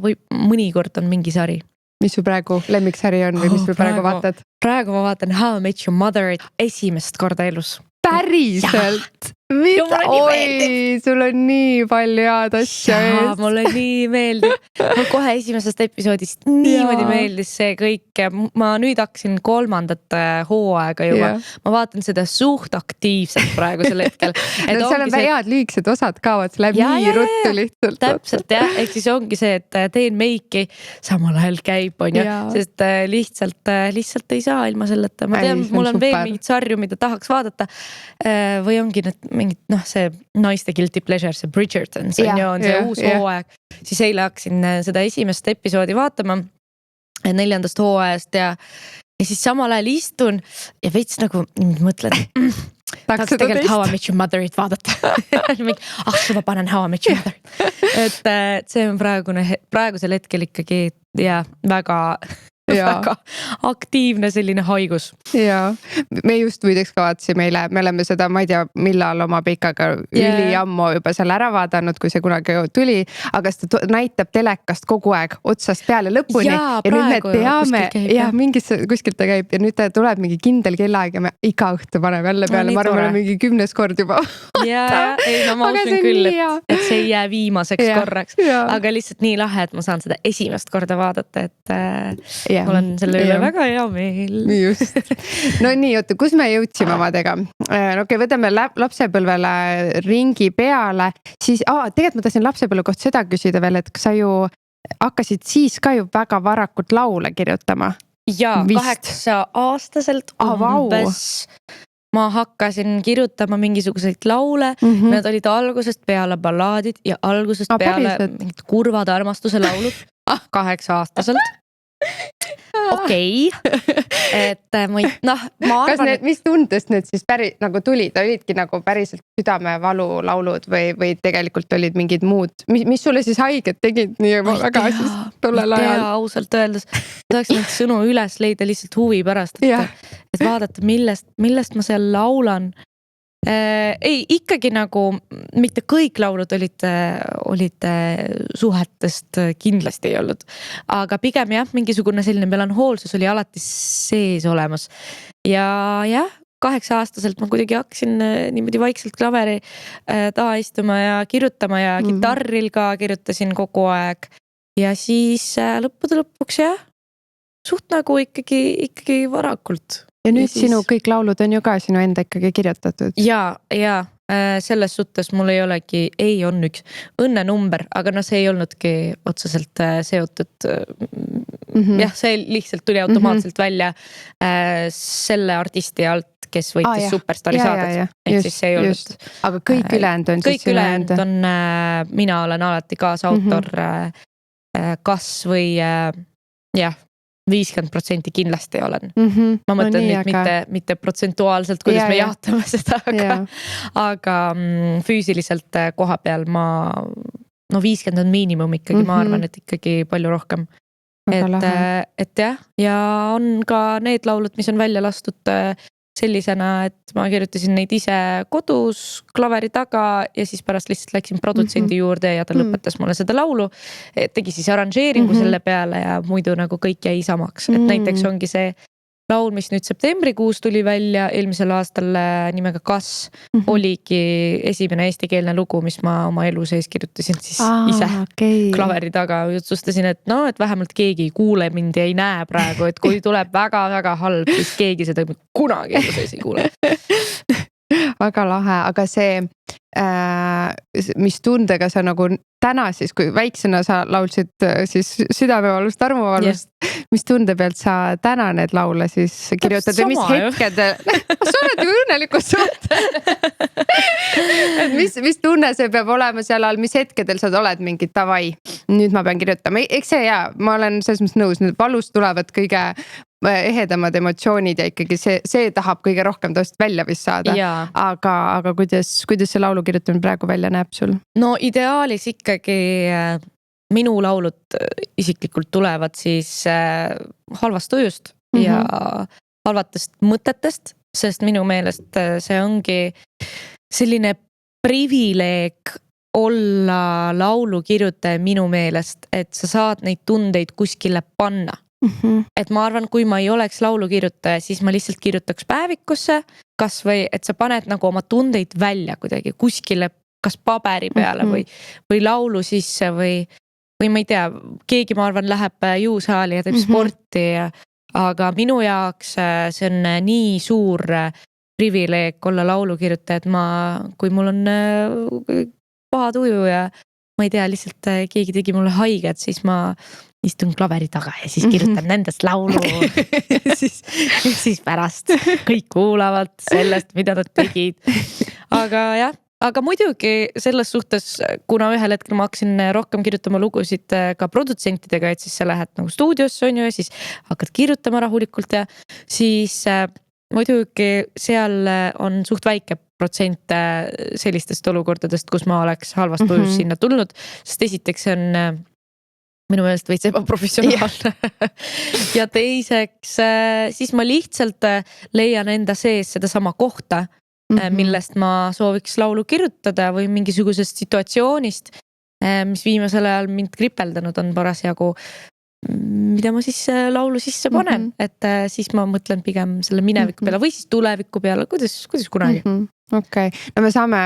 või mõnikord on mingi sari. Mis su praegu lemmiksari on või mis sul praegu vaatad? Praegu ma vaatan How I Met Your Mother esimest korda elus. Päriselt? Mida? Oi, sul on nii palju head asja eest. Mulle nii meeldib. Mul kohe esimesest episoodist niimoodi meeldis see kõik. Ma nüüd hakkasin 3. hooaega juba. Ma vaatan seda suht aktiivselt praegu sel hetkel. No seal on head lühikesed osad kaovad, see läheb nii ruttu lihtsalt. Täpselt jah, ehk siis ongi see, et teen meiki, samal ajal käib, on ju. Sest lihtsalt ei saa ilma selleta. Ma tean, mul on veel mingid sarju, mida tahaks vaadata. Või ongi need mingid, see naiste guilty pleasure, see Bridgerton, see on see uus hooaeg. Siis eile hakkasin seda esimest episoodi vaatama 4. hooajast ja siis samal ajal istun ja veits nagu mõtlen, tahaks tegelikult How I Met Your Motherit vaadata. Ma panen How I Met Your Mother. Et see on praegusel hetkel ikkagi väga aktiivne selline haigus. Ja me just võideks kavatsime meile, me oleme seda, ma ei tea, millal oma pikaga üliammu juba seal ära vaadanud, kui see kunagi tuli, aga seda näitab telekast kogu aeg otsast peale lõpuni ja nüüd me teame, mingis kuskilt ta käib ja nüüd ta tuleb mingi kindel kellaaeg ja me iga õhtu paneme jälle peale, ma arvan, mingi 10. kord juba. Ma usun küll, et see ei jää viimaseks korraks, aga lihtsalt nii lahe, et ma saan seda esimest korda vaadata, et mul on selle üle väga hea meel. Just. No nii, oota, kus me jõudsime omadega? Okei, võtame lapsepõlvele ringi peale, siis tegelikult ma tahtsin lapsepõlve kohta seda küsida veel, et sa ju hakkasid siis ka ju väga varakult laule kirjutama. Jaa, 8-aastaselt umbes. Ma hakkasin kirjutama mingisuguseid laule, need olid algusest peale ballaadid ja algusest peale mingid kurvad armastuse laulud 8-aastaselt. okei. Et ma kas arvan, need, mis tundest need siis päris nagu tulid, olidki nagu päriselt südamevalu laulud või tegelikult olid mingid muud, mis sulle siis haiget tegid nii väga siis tollel ajal? Ausalt öeldes, tahaks neid sõnu üles leida lihtsalt huvi pärast, et vaadata, millest ma seal laulan. Ei, ikkagi nagu mitte kõik laulud olid suhetest, kindlasti ei olnud, aga pigem jah, mingisugune selline melanhoolsus oli alati sees olemas ja jah, 8-aastaselt ma kuidagi hakkasin niimoodi vaikselt klaveri taha istuma ja kirjutama ja kitarril ka kirjutasin kogu aeg ja siis lõppude lõpuks jah, suht nagu ikkagi varakult. Ja nüüd siis... sinu kõik laulud on ju ka sinu enda ikkagi kirjutatud. Ja selles suhtes mul on üks õnnenumber, aga see ei olnudki otseselt seotud. Jah, see lihtsalt tuli automaatselt välja selle artisti alt, kes võitis Superstaari saadet. Ehk siis see ei olnud. Aga kõik ülejäänud on kõik ülejäänud on, mina olen alati kaasautor kas või jah, 50% kindlasti olen. Ma mõtlen nüüd mitte protsentuaalselt, kuidas me jahtame seda, aga füüsiliselt koha peal 50 on miinimum ikkagi, ma arvan, et ikkagi palju rohkem. Et jah, ja on ka need laulud, mis on välja lastud sellisena, et ma kirjutasin neid ise kodus klaveri taga ja siis pärast lihtsalt läksin produtsendi juurde ja ta lõpetas mulle seda laulu. Tegi siis arranžeeringu selle peale ja muidu nagu kõik jäi samaks. Et näiteks ongi see laul, mis nüüd septembrikuus tuli välja eelmisel aastal nimega Kas, oligi esimene eestikeelne lugu, mis ma oma elu sees kirjutasin siis ise klaveri taga. Otsustasin, et et vähemalt keegi ei kuule mind ja ei näe praegu, et kui tuleb väga-väga halb, siis keegi seda kunagi elu sees ei kuule. Väga lahe, aga see, mis tundega sa nagu täna siis, kui väiksena sa laulsid siis südamevalust, armuvalust, mis tunde pealt sa täna need laule siis kirjutad või mis hetkedel, sa oled ju õnnelikud suhted. Mis tunne see peab olema seal all, mis hetkedel sa oled mingi davai, nüüd ma pean kirjutama, eks see ma olen selles mõttes nõus, need valust tulevad kõige ehedamad emotsioonid ja ikkagi see tahab kõige rohkem tost välja vist saada, aga kuidas see laulu kirjutamine praegu välja näeb sul? No ideaalis ikkagi minu laulud isiklikult tulevad siis halvast tujust ja halvatest mõtetest, sest minu meelest see ongi selline privileeg olla laulukirjutaja minu meelest, et sa saad neid tundeid kuskile panna. Et ma arvan, kui ma ei oleks laulukirjutaja, siis ma lihtsalt kirjutaks päevikusse, kas või, et sa paned nagu oma tundeid välja kuidagi kuskile, kas paberi peale või laulu sisse või ma ei tea, keegi ma arvan läheb jõusaali ja teeb sporti, aga minu jaoks see on nii suur privileeg olla laulukirjutaja, et kui mul on paha tuju ja ma ei tea, lihtsalt keegi tegi mulle haiget, siis ma istun klaveri taga ja siis kirjutan nendest laulu. siis pärast kõik kuulavad sellest, mida nad tegid. Aga jah, aga muidugi selles suhtes, kuna ühel hetkel ma hakkasin rohkem kirjutama lugusid ka produtsentidega, et siis sa lähed nagu stuudiosse on ju ja siis hakkad kirjutama rahulikult ja siis muidugi seal on suht väike protsent sellistest olukordadest, kus ma oleks halvast tujus sinna tulnud, sest esiteks on minu meelest veits ebaprofessionaalne. Ja teiseks, siis ma lihtsalt leian enda sees seda sama kohta, millest ma sooviks laulu kirjutada või mingisugusest situatsioonist, mis viimasel ajal mind kripeldanud on parasjagu, mida ma siis laulu sisse panen, et siis ma mõtlen pigem selle mineviku peale või siis tuleviku peale, kuidas kunagi. Okei, no me saame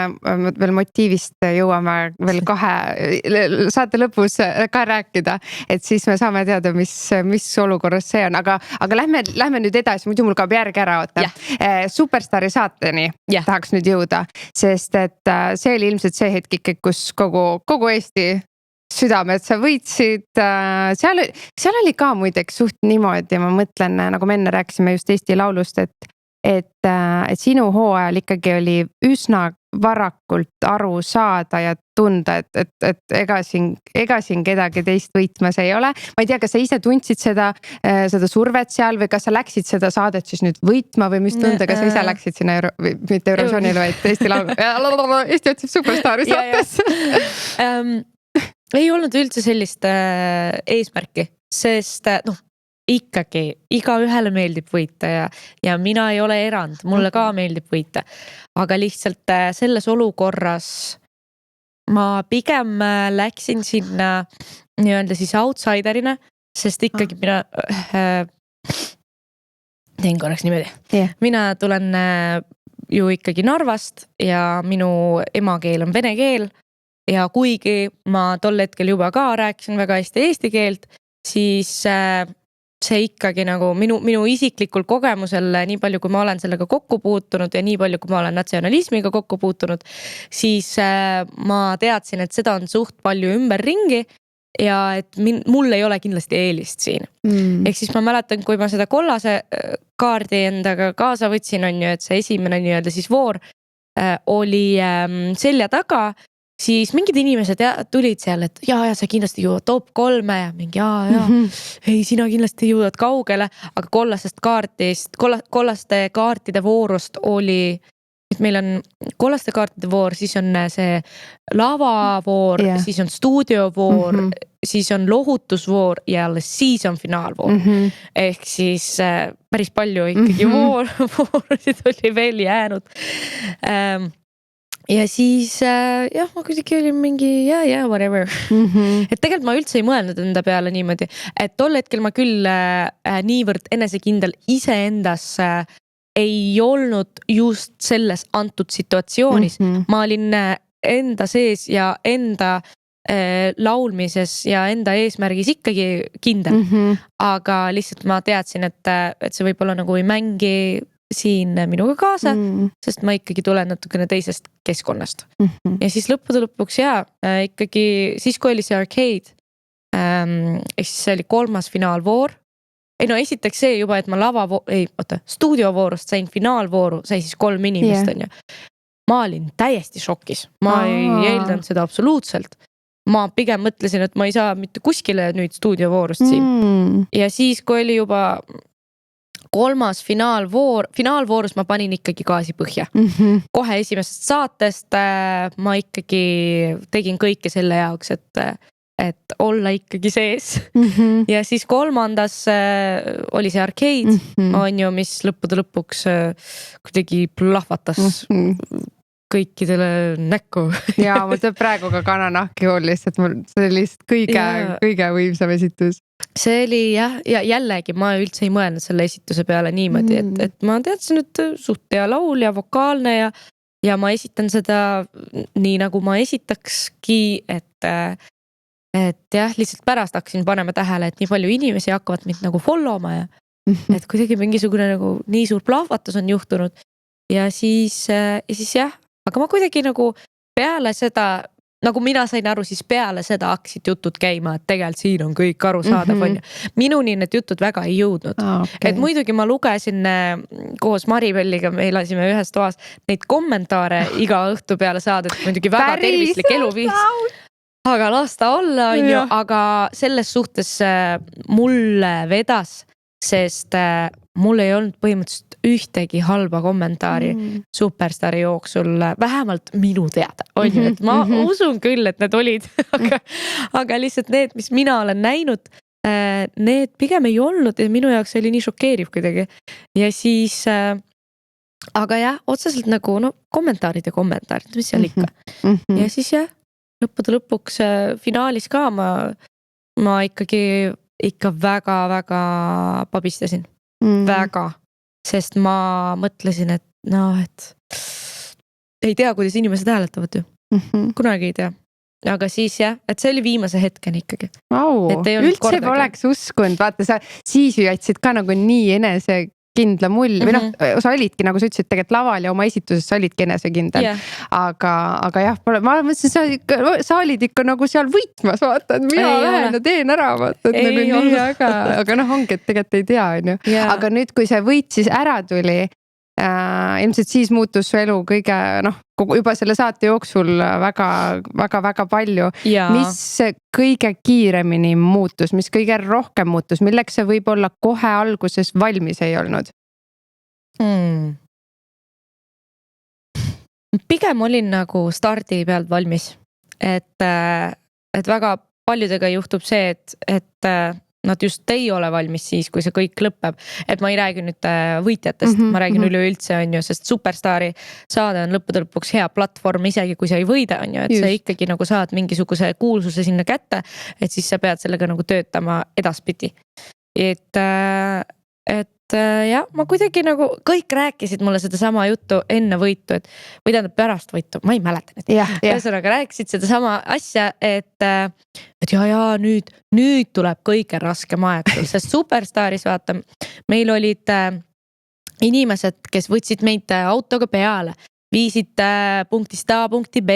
veel motiivist jõuame veel 2 saate lõpus ka rääkida, et siis me saame teada, mis olukorras see on, aga lähme nüüd edasi, muidu mul kaob järg ära oota. Superstaari saateni tahaks nüüd jõuda, sest et see oli ilmselt see hetk ikka, kus kogu Eesti südamed sa võitsid, seal oli ka muideks suht niimoodi, ma mõtlen, nagu me enne rääkisime just Eesti Laulust, et et sinu hooajal ikkagi oli üsna varakult aru saada ja tunda, et ega siin kedagi teist võitmas ei ole. Ma ei tea, kas sa ise tundsid seda survet seal või kas sa läksid seda saadet siis nüüd võitma või mis tundega sa ise läksid sinna mitte Eurovisionile, vaid Eesti Laulu Eesti otsib superstaari saatesse? Ei olnud üldse sellist eesmärki, sest ikkagi igaühele meeldib võita ja mina ei ole erand, mulle ka meeldib võita. Aga lihtsalt selles olukorras ma pigem läksin sinna nii-öelda siis outsiderina, sest ikkagi mina teen korraks niimoodi. Yeah. Mina tulen ju ikkagi Narvast ja minu emakeel on vene keel ja kuigi ma tol hetkel juba ka rääkisin väga hästi eesti keelt, siis see ikkagi nagu minu isiklikul kogemusel, nii palju kui ma olen sellega kokku puutunud ja nii palju kui ma olen natsionalismiga kokku puutunud, siis ma teadsin, et seda on suht palju ümberringi ja et mul ei ole kindlasti eelist siin. Ehk siis ma mäletan, kui ma seda kollase kaardi endaga kaasa võtsin, on ju, et see esimene nii-öelda siis voor oli selja taga, siis mingid inimesed tulid seal, et ja sa kindlasti jõuad top 3 ja mingi ei, sina kindlasti jõuad kaugele, aga kollaste kaartide voorust oli, et meil on kollaste kaartide voor, siis on see lavavoor, siis on stuudiovoor, siis on lohutusvoor ja alles siis on finaalvoor. Ehk siis päris palju ikkagi voorusid oli veel jäänud. Ja siis ma kuidagi olin mingi whatever. Et tegelikult ma üldse ei mõelnud enda peale niimoodi, et tol hetkel ma küll niivõrd enesekindel iseendas ei olnud just selles antud situatsioonis. Ma olin enda sees ja enda laulmises ja enda eesmärgis ikkagi kindel. Aga lihtsalt ma teadsin, et see võib olla nagu ei mängi siin minuga kaasa, sest ma ikkagi tulen natukene teisest keskkonnast. Ja siis lõppude lõpuks ikkagi siis kui oli see arcade, siis see oli 3. finaalvoor. Esiteks see juba, et ma stuudiovoorust sain finaalvooru, sai siis 3 inimest on ju. Ma olin täiesti šokis, ma ei eeldanud seda absoluutselt. Ma pigem mõtlesin, et ma ei saa mitte kuskile nüüd stuudiovoorust siin. Ja siis kui oli juba 3. finaalvoorus ma panin ikkagi gaasi põhja. Kohe esimesest saatest ma ikkagi tegin kõike selle jaoks, et olla ikkagi sees. Ja siis 3. oli see arcade, on ju, mis lõppude lõpuks kuidagi plahvatas kõikidele näkku. Ja mul teeb praegu ka kananahki hool lihtsalt, see oli lihtsalt kõige võimsam esitus. See oli ja jällegi ma üldse ei mõelnud selle esituse peale niimoodi, et ma teadsin, et suht hea laul ja vokaalne ja ma esitan seda nii nagu ma esitakski, et lihtsalt pärast hakkasin panema tähele, et nii palju inimesi hakkavad mind nagu follow ma ja et kuidagi mingisugune nagu nii suur plahvatus on juhtunud ja siis aga ma kuidagi nagu peale seda, nagu mina sain aru, siis peale seda hakkasid jutud käima, et tegelikult siin on kõik arusaadav on ju. Minuni need jutud väga ei jõudnud. Et muidugi ma lugesin koos Maribelliga, me elasime ühes toas neid kommentaare iga õhtu peale saadet, muidugi väga tervislik eluviis. Aga lasta olla on ju, aga selles suhtes mulle vedas, sest mul ei olnud põhimõtteliselt ühtegi halba kommentaari superstaari jooksul, vähemalt minu teada. On ju, et ma usun küll, et need olid, aga lihtsalt need, mis mina olen näinud, need pigem ei olnud ja minu jaoks oli nii šokeeriv kuidagi. Ja siis, aga otseselt nagu kommentaarid, mis seal ikka. Ja siis lõppude lõpuks finaalis ka ma ikka väga-väga pabistasin. Väga. Sest ma mõtlesin, et ei tea, kuidas inimesed hääletavad ju. Kunagi ei tea. Aga siis et see oli viimase hetken ikkagi. Üldse poleks uskunud, vaata sa siis ju jätsid ka nagu nii enesekindla mull või sa olidki, nagu sa ütlesid, tegelikult laval ja oma esituses sa olidki enesekindel. Aga ma mõtlesin, sa olid ikka nagu seal võitmas, vaata, et mina lähen ja teen ära, vaata, et nagu nii, aga ongi, et tegelikult ei tea, on ju. Aga nüüd, kui see võit siis ära tuli, ilmselt siis muutus su elu kõige juba selle saate jooksul väga palju. Mis kõige kiiremini muutus, mis kõige rohkem muutus, milleks see võib-olla kohe alguses valmis ei olnud? Pigem olin nagu stardi pealt valmis, et väga paljudega juhtub see, et nad just ei ole valmis siis, kui see kõik lõpeb. Et ma ei räägi nüüd võitjatest, ma räägin üleüldse, on ju, sest Superstaari saade on lõppude lõpuks hea platvorm, isegi kui sa ei võida, on ju, et sa ikkagi nagu saad mingisuguse kuulsuse sinna kätte, et siis sa pead sellega nagu töötama edaspidi. Et jah, ma kuidagi nagu, kõik rääkisid mulle seda sama juttu enne võitu, või tähendab pärast võitu, ma ei mäleta nüüd. Ühesõnaga rääkisid seda sama asja, et nüüd tuleb kõige raskem aeg, sest Superstaaris vaata, meil olid inimesed, kes võtsid meid autoga peale, viisid punktist A punkti B,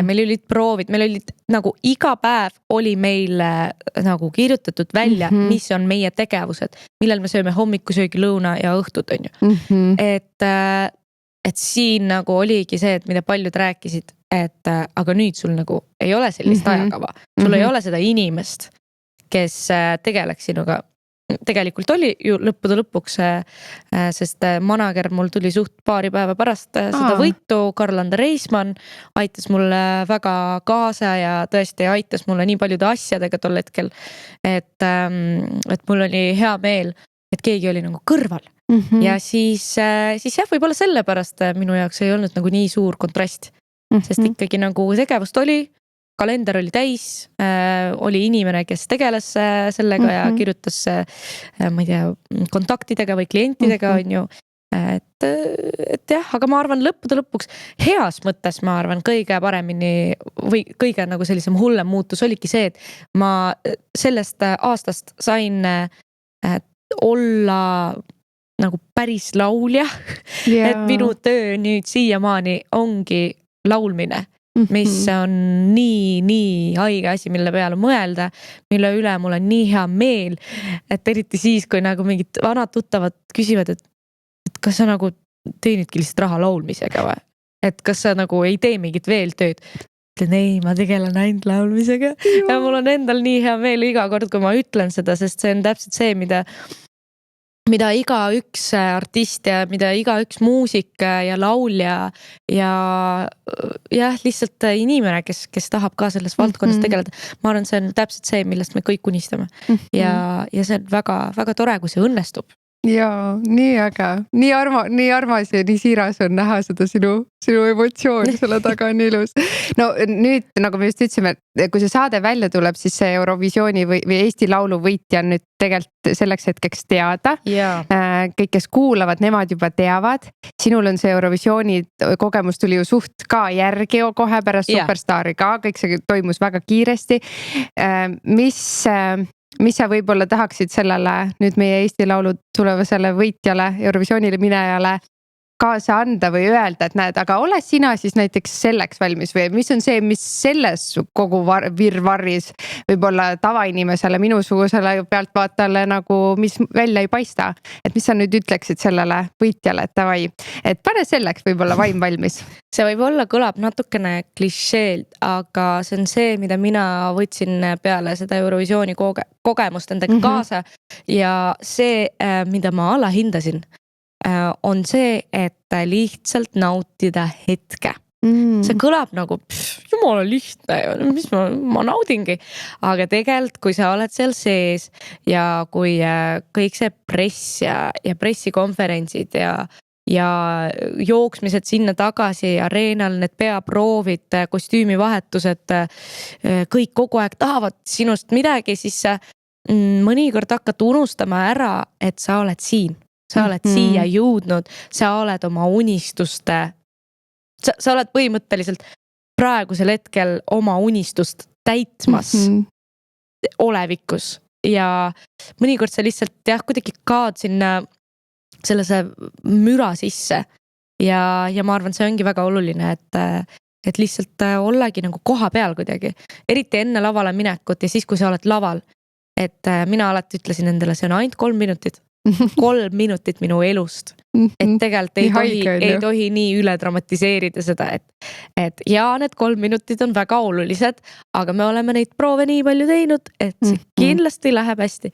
meil olid proovid, meil olid nagu iga päev oli meil nagu kirjutatud välja, mis on meie tegevused, millal me sööme hommikusöögi, lõuna ja õhtut, on ju. Et siin nagu oligi see, et mida paljud rääkisid, et aga nüüd sul nagu ei ole sellist ajakava, sul ei ole seda inimest, kes tegeleks sinuga. Tegelikult oli ju lõppude lõpuks, sest manager mul tuli suht paari päeva pärast seda võitu, Karl-Ander Reismann aitas mulle väga kaasa ja tõesti aitas mulle nii paljude asjadega tol hetkel, et mul oli hea meel, et keegi oli nagu kõrval. Ja siis jah, võib-olla sellepärast minu jaoks ei olnud nagu nii suur kontrast, sest ikkagi nagu tegevust oli, kalender oli täis, oli inimene, kes tegeles sellega ja kirjutas, ma ei tea, kontaktidega või klientidega, on ju. Et jah, aga ma arvan lõppude lõpuks heas mõttes, ma arvan kõige paremini või kõige nagu sellisem hullem muutus oligi see, et ma sellest aastast sain olla nagu päris laulja, et minu töö nüüd siiamaani ongi laulmine, mis on nii haige asi, mille peale mõelda, mille üle mul on nii hea meel, et eriti siis, kui nagu mingid vanad tuttavad küsivad, et kas sa nagu teenidki lihtsalt raha laulmisega või? Et kas sa nagu ei tee mingit veel tööd? Ütlen, ei, ma tegelen ainult laulmisega ja mul on endal nii hea meel iga kord, kui ma ütlen seda, sest see on täpselt see, mida iga üks artist ja mida iga üks muusik ja laulja ja jah, lihtsalt inimene, kes tahab ka selles valdkonnas tegeleda. Ma arvan, see on täpselt see, millest me kõik unistame. Ja see on väga tore, kui see õnnestub. Jaa, nii äge, nii armas ja nii siiras on näha seda sinu emotsiooni selle taga on ilus. No nüüd, nagu me just ütlesime, kui see saade välja tuleb, siis see Eurovisiooni või Eesti Laulu võitja on nüüd tegelikult selleks hetkeks teada. Kõik, kes kuulavad, nemad juba teavad. Sinul on see Eurovisiooni kogemus tuli ju suht ka järgi kohe pärast Superstaari ka, kõik see toimus väga kiiresti. Mis sa võib-olla tahaksid sellele nüüd meie Eesti Laulu tulevasele võitjale, Eurovisioonile minejale kaasa anda või öelda, et näed, aga ole sina siis näiteks selleks valmis või mis on see, mis selles kogu virvarris võib-olla tavainimesele, minusugusele pealtvaatajale nagu, mis välja ei paista, et mis sa nüüd ütleksid sellele võitjale, et davai, et pane selleks võib-olla vaim valmis. See võib-olla kõlab natukene klišeelt, aga see on see, mida mina võtsin peale seda Eurovisiooni kogemust endaga kaasa ja see, mida ma alahindasin, on see, et lihtsalt nautida hetke. See kõlab nagu jumala lihtne, mis ma naudingi, aga tegelikult kui sa oled seal sees ja kui kõik see press ja pressikonverentsid ja jooksmised sinna tagasi areenal, need peaproovid, kostüümivahetused, kõik kogu aeg tahavad sinust midagi, siis sa mõnikord hakkad unustama ära, et sa oled siin. Sa oled siia jõudnud, sa oled oma unistuste, sa oled põhimõtteliselt praegusel hetkel oma unistust täitmas olevikus ja mõnikord sa lihtsalt kuidagi kaad sinna sellise müra sisse ja ma arvan, see ongi väga oluline, et lihtsalt ollagi nagu koha peal kuidagi, eriti enne lavale minekut ja siis, kui sa oled laval, et mina alati ütlesin endale, see on ainult 3 minutit. 3 minutit minu elust. Et tegelikult ei tohi nii üle dramatiseerida seda, et ja need 3 minutit on väga olulised, aga me oleme neid proove nii palju teinud, et see kindlasti läheb hästi.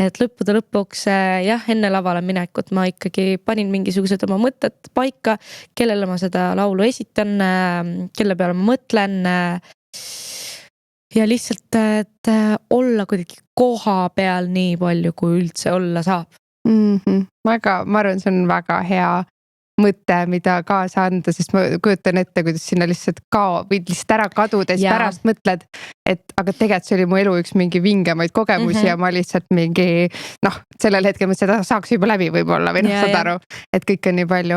Et lõppude lõpuks jah, enne lavale minekut ma ikkagi panin mingisugused oma mõtted paika, kellele ma seda laulu esitan, kelle peale ma mõtlen. Ja lihtsalt, et olla kuidagi koha peal nii palju, kui üldse olla saab. Väga, ma arvan, see on väga hea mõte, mida kaasa anda, sest ma kujutan ette, kuidas sinna lihtsalt võid lihtsalt ära kaduda ja siis pärast mõtled, et aga tegelikult see oli mu elu üks mingi vingemaid kogemusi ja ma lihtsalt mingi sellel hetkel mõtlesin, et saaks juba läbi võib-olla või saad aru, et kõik on nii palju.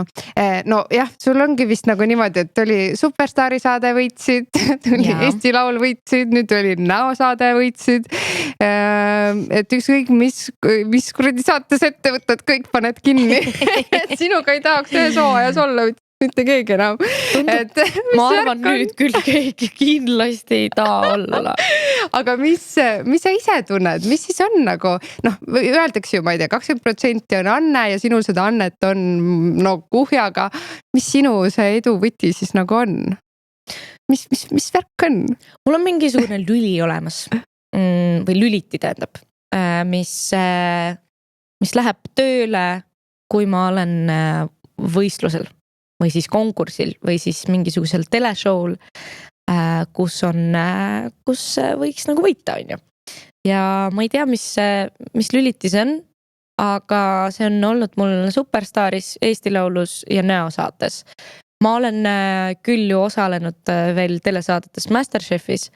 No jah, sul ongi vist nagu niimoodi, et oli Superstaari saade võitsid, tuli Eesti Laul võitsid, nüüd oli näosaade võitsid. Et ükskõik mis kuradi saates ette võtad, kõik paned kinni. Et sinuga ei tahaks ühes hooajas olla mitte keegi enam. Ma arvan nüüd küll keegi kindlasti ei taha olla. Aga mis sa ise tunned, mis siis on nagu, öeldakse ju, ma ei tea, 20% on anne ja sinul seda annet on kuhjaga. Mis sinu see edu võti siis nagu on? Mis värk on? Mul on mingisugune lüli olemas või lüliti tähendab, mis läheb tööle, kui ma olen võistlusel või siis konkursil või siis mingisugusel teleshow'l, kus võiks nagu võita, on ju. Ja ma ei tea, mis lüliti see on, aga see on olnud mul Superstaaris, Eesti Laulus ja näosaates. Ma olen küll ju osalenud veel telesaadetes Masterchefis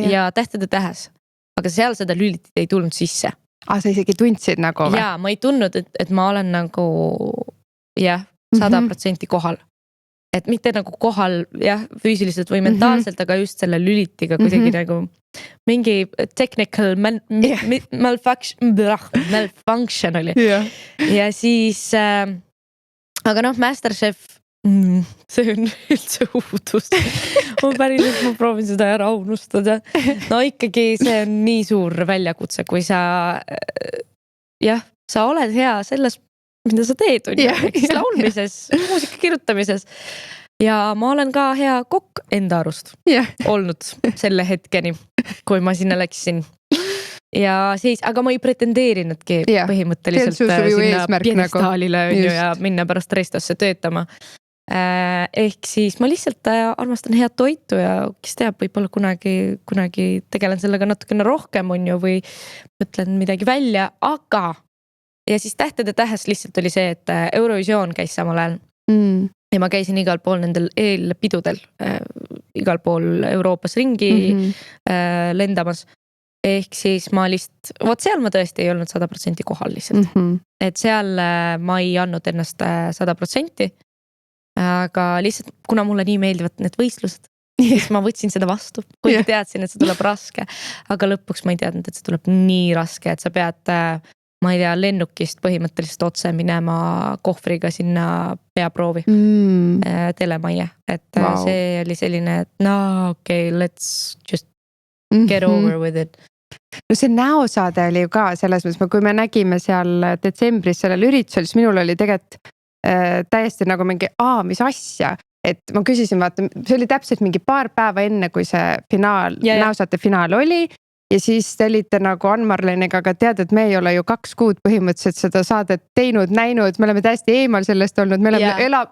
ja Tähtede tähes, aga seal seda lülitit ei tulnud sisse. Sa isegi tundsid nagu või? Jaa, ma ei tundnud, et ma olen nagu 100% kohal. Et mitte nagu kohal füüsiliselt või mentaalselt, aga just selle lülitiga kuidagi nagu mingi technical malfunction oli. Ja siis, aga Masterchef, see on üldse uudus. Ma proovin seda ära unustada. No ikkagi see on nii suur väljakutse, kui sa oled hea selles, mida sa teed, laulmises, muusika kirjutamises. Ja ma olen ka hea kokk enda arust olnud selle hetkeni, kui ma sinna läksin. Ja siis, aga ma ei pretendeerinudki põhimõtteliselt sinna piedestaalile ja minna pärast Restosse töötama. Ehk siis ma lihtsalt armastan head toitu ja kes teab, võib-olla kunagi tegelen sellega natukene rohkem on ju või mõtlen midagi välja, aga ja siis Tähtede tähes lihtsalt oli see, et Eurovisioon käis samal ajal ja ma käisin igal pool nendel eelpidudel, igal pool Euroopas ringi lendamas. Ehk siis ma seal ma tõesti ei olnud 100% kohal lihtsalt. Et seal ma ei andnud ennast 100%, aga lihtsalt kuna mulle nii meeldivad need võistlused, siis ma võtsin seda vastu, kuigi teadsin, et see tuleb raske, aga lõpuks ma ei teadnud, et see tuleb nii raske, et sa pead, ma ei tea, lennukist põhimõtteliselt otse minema kohvriga sinna peaproovi telemajja, et see oli selline, et let's just get over with it. No see näosaade oli ju ka selles mõttes, kui me nägime seal detsembris sellel üritusel, siis minul oli tegelikult täiesti nagu mingi, mis asja, et ma küsisin, vaata, see oli täpselt mingi paar päeva enne, kui see näosaate finaal oli ja siis te olite nagu Ann-Marleniga, aga tead, et me ei ole ju 2 kuud põhimõtteliselt seda saadet teinud, näinud, me oleme täiesti eemal sellest olnud, me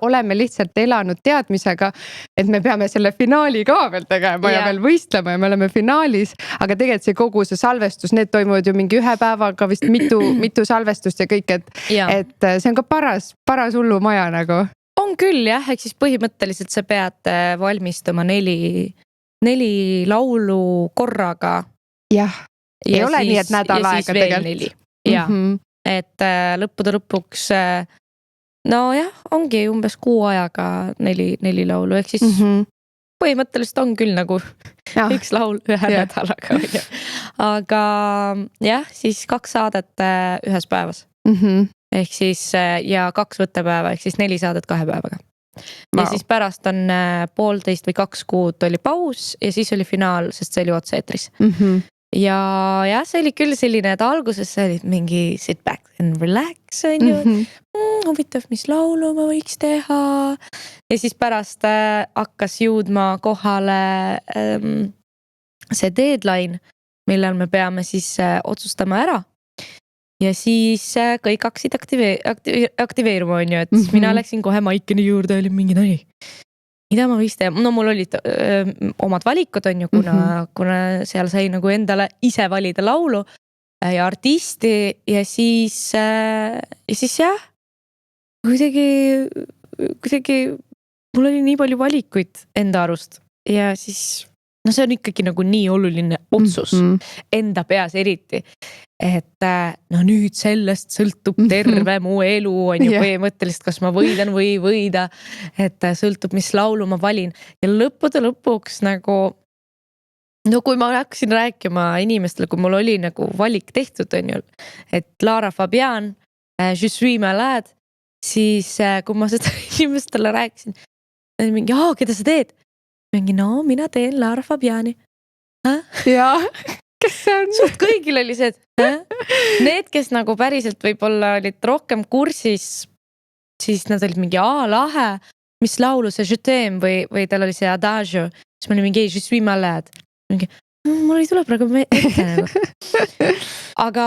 oleme lihtsalt elanud teadmisega, et me peame selle finaali ka veel tegema ja veel võistlema ja me oleme finaalis, aga tegelikult see kogu see salvestus, need toimuvad ju mingi 1 päevaga vist mitu salvestust ja kõik, et see on ka paras hullumaja nagu. On küll jah, ehk siis põhimõtteliselt sa pead valmistuma 4 laulu korraga. Jah, ei ole nii, et nädal aega tegelikult. Jah, et lõppude lõpuks, ongi umbes 6 ajaga 4 laulu, ehk siis põhimõtteliselt on küll nagu 1 laul 1 nädalaga. Aga jah, siis 2 saadet 1 päevas. Ehk siis ja 2 võttepäeva, ehk siis 4 saadet 2 päevaga. Ja siis pärast on 1,5 või 2 kuud oli paus ja siis oli finaal, sest see oli otse eetris. Ja see oli küll selline, et alguses see oli mingi sit back, and relax on ju. Huvitav, mis laulu ma võiks teha. Ja siis pärast hakkas jõudma kohale see deadline, millal me peame siis otsustama ära. Ja siis kõik hakkasid aktiveeruma on ju, et mina läksin kohe Maikeni juurde, oli mingi mida ma võiks teha. No mul olid omad valikud on ju, kuna seal sai nagu endale ise valida laulu ja artisti ja siis jah, kuidagi mul oli nii palju valikuid enda arust ja siis no see on ikkagi nagu nii oluline otsus enda peas eriti, et no nüüd sellest sõltub terve mu elu on ju põhimõtteliselt, kas ma võidan või ei võida, et sõltub, mis laulu ma valin ja lõppude lõpuks nagu no kui ma hakkasin rääkima inimestele, kui mul oli nagu valik tehtud on ju, et Lara Fabian, Je suis malade, siis kui ma seda inimestele rääkisin, mingi, keda sa teed? Mingi, no mina teen Lara Fabiani. Jaa, kes see on? Suht kõigil oli see, et need, kes nagu päriselt võib-olla olid rohkem kursis, siis nad olid mingi, lahe, mis laulu see Je t'aime või tal oli see Adagio, siis ma olin mingi, Je suis malade. Mingi, mul ei tule praegu ette nagu. Aga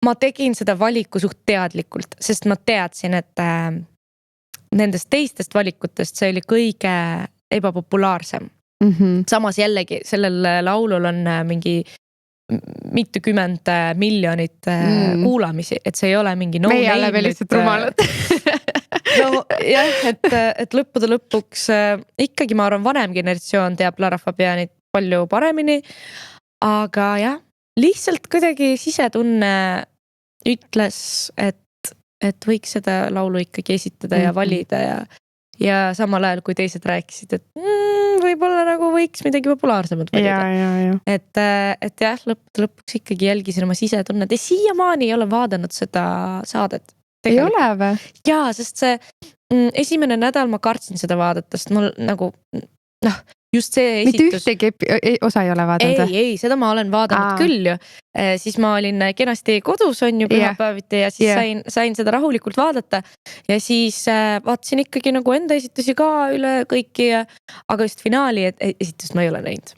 ma tegin seda valiku suht teadlikult, sest ma teadsin, et nendest teistest valikutest see oli kõige ebapopulaarsem. Samas jällegi sellel laulul on mingi mitukümmend miljonit kuulamisi, et see ei ole mingi meie oleme lihtsalt rumalad. No jah, et lõppude lõpuks ikkagi ma arvan vanem generatsioon teab Lara Fabianit palju paremini, aga jah, lihtsalt kuidagi sisetunne ütles, et võiks seda laulu ikkagi esitada ja valida ja samal ajal, kui teised rääkisid, et võib-olla nagu võiks midagi populaarsemad valida. Et jah, lõpuks ikkagi jälgisin oma sisetunnet ja siiamaani ei ole vaadanud seda saadet. Ei ole või? Jaa, sest see esimene nädal ma kartsin seda vaadata, sest mul nagu just see esitus. Mitte ühtegi osa ei ole vaadanud? Ei, seda ma olen vaadanud küll ju. Siis ma olin kenasti kodus on ju pühapäeviti ja siis sain seda rahulikult vaadata. Ja siis vaatasin ikkagi nagu enda esitusi ka üle kõiki, aga just finaali esitust ma ei ole näinud.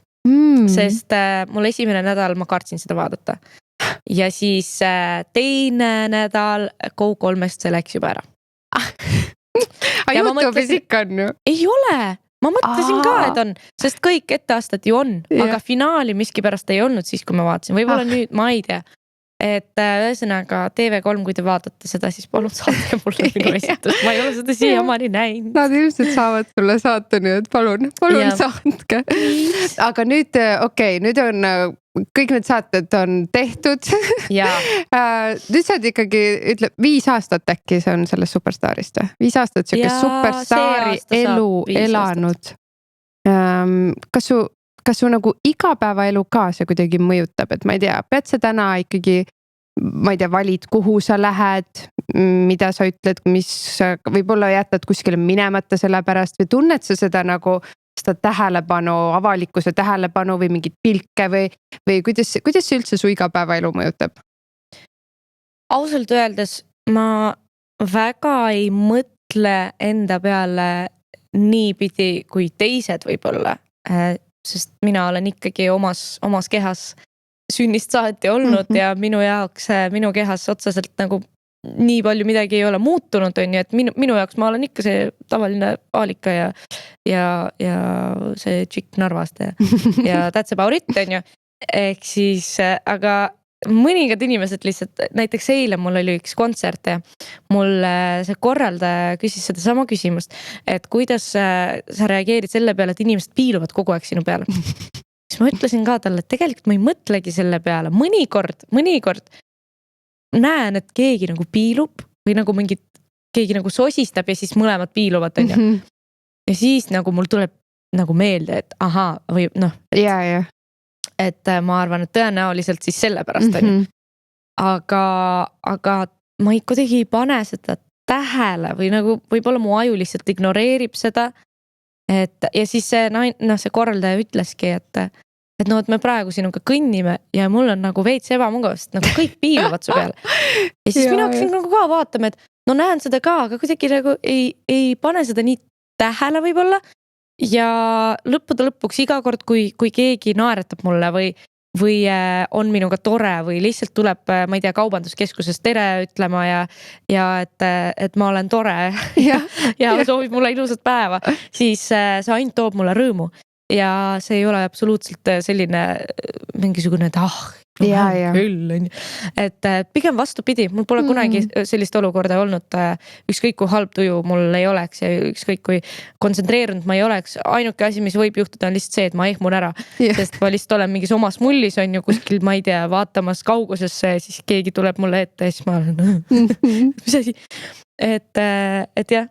Sest mul esimene nädal ma kartsin seda vaadata. Ja siis teine nädal Go3-st see läks juba ära. Aga YouTube'is ikka on ju? Ei ole! Ma mõtlesin ka, et on, sest kõik etteastat ju on, aga finaali miski pärast ei olnud siis, kui ma vaatasin. Võib-olla nüüd, ma ei tea. Et ühesõnaga TV3, kui te vaatate seda, siis palun saatke mulle minu esitust. Ma ei ole seda siiamaani näinud. Nad ilmselt saavad sulle saata nüüd, palun saatke. Aga nüüd, nüüd on kõik need saated on tehtud. Nüüd sa oled ikkagi, ütleb, 5 aastat äkki see on sellest Superstaarist. 5 aastat siuke Superstaari elu elanud. Kas su nagu igapäevaelu ka see kuidagi mõjutab, et ma ei tea, pead sa täna ikkagi, ma ei tea, valid, kuhu sa lähed, mida sa ütled, mis võib-olla jätad kuskile minemata selle pärast või tunned sa seda nagu seda tähelepanu, avalikkuse tähelepanu või mingit pilke või kuidas see üldse su igapäevaelu mõjutab? Ausalt öeldes ma väga ei mõtle enda peale niipidi kui teised võib-olla. Sest mina olen ikkagi omas kehas sünnist saati olnud ja minu jaoks minu kehas otseselt nagu nii palju midagi ei ole muutunud on ju, et minu jaoks ma olen ikka see tavaline Aalika ja see tšikk Narvast ja that's about it on ju. Ehk siis, aga mõningad inimesed lihtsalt, näiteks eile mul oli üks kontsert ja mul see korraldaja küsis seda sama küsimust, et kuidas sa reageerid selle peale, et inimesed piiluvad kogu aeg sinu peale. Siis ma ütlesin ka talle, et tegelikult ma ei mõtlegi selle peale. Mõnikord näen, et keegi nagu piilub või nagu keegi nagu sosistab ja siis mõlemad piiluvad on ju. Ja siis nagu mul tuleb nagu meelde, et ahaa või et ma arvan, et tõenäoliselt siis selle pärast on ju. Aga ma kuidagi ei pane seda tähele või nagu võib-olla mu aju lihtsalt ignoreerib seda. Ja siis see korraldaja ütleski, et et no, et me praegu sinuga kõnnime ja mul on nagu veits ebamugavast, nagu kõik piiluvad su peale. Ja siis mina hakkasin nagu ka vaatama, et no näen seda ka, aga kuidagi nagu ei pane seda nii tähele võib-olla. Ja lõppude lõpuks iga kord, kui keegi naeretab mulle või on minuga tore või lihtsalt tuleb, ma ei tea, kaubanduskeskuses tere ütlema ja et ma olen tore ja soovib mulle ilusat päeva, siis see ainult toob mulle rõõmu ja see ei ole absoluutselt selline mingisugune, et küll on ju. Et pigem vastupidi, mul pole kunagi sellist olukorda olnud, ükskõik kui halb tuju mul ei oleks ja ükskõik kui kontsentreerunud ma ei oleks, ainuke asi, mis võib juhtuda on lihtsalt see, et ma ehmun ära, sest ma lihtsalt olen mingis omas mullis on ju kuskil, ma ei tea, vaatamas kaugusesse, siis keegi tuleb mulle ette ja siis ma olen mis asi, et jah,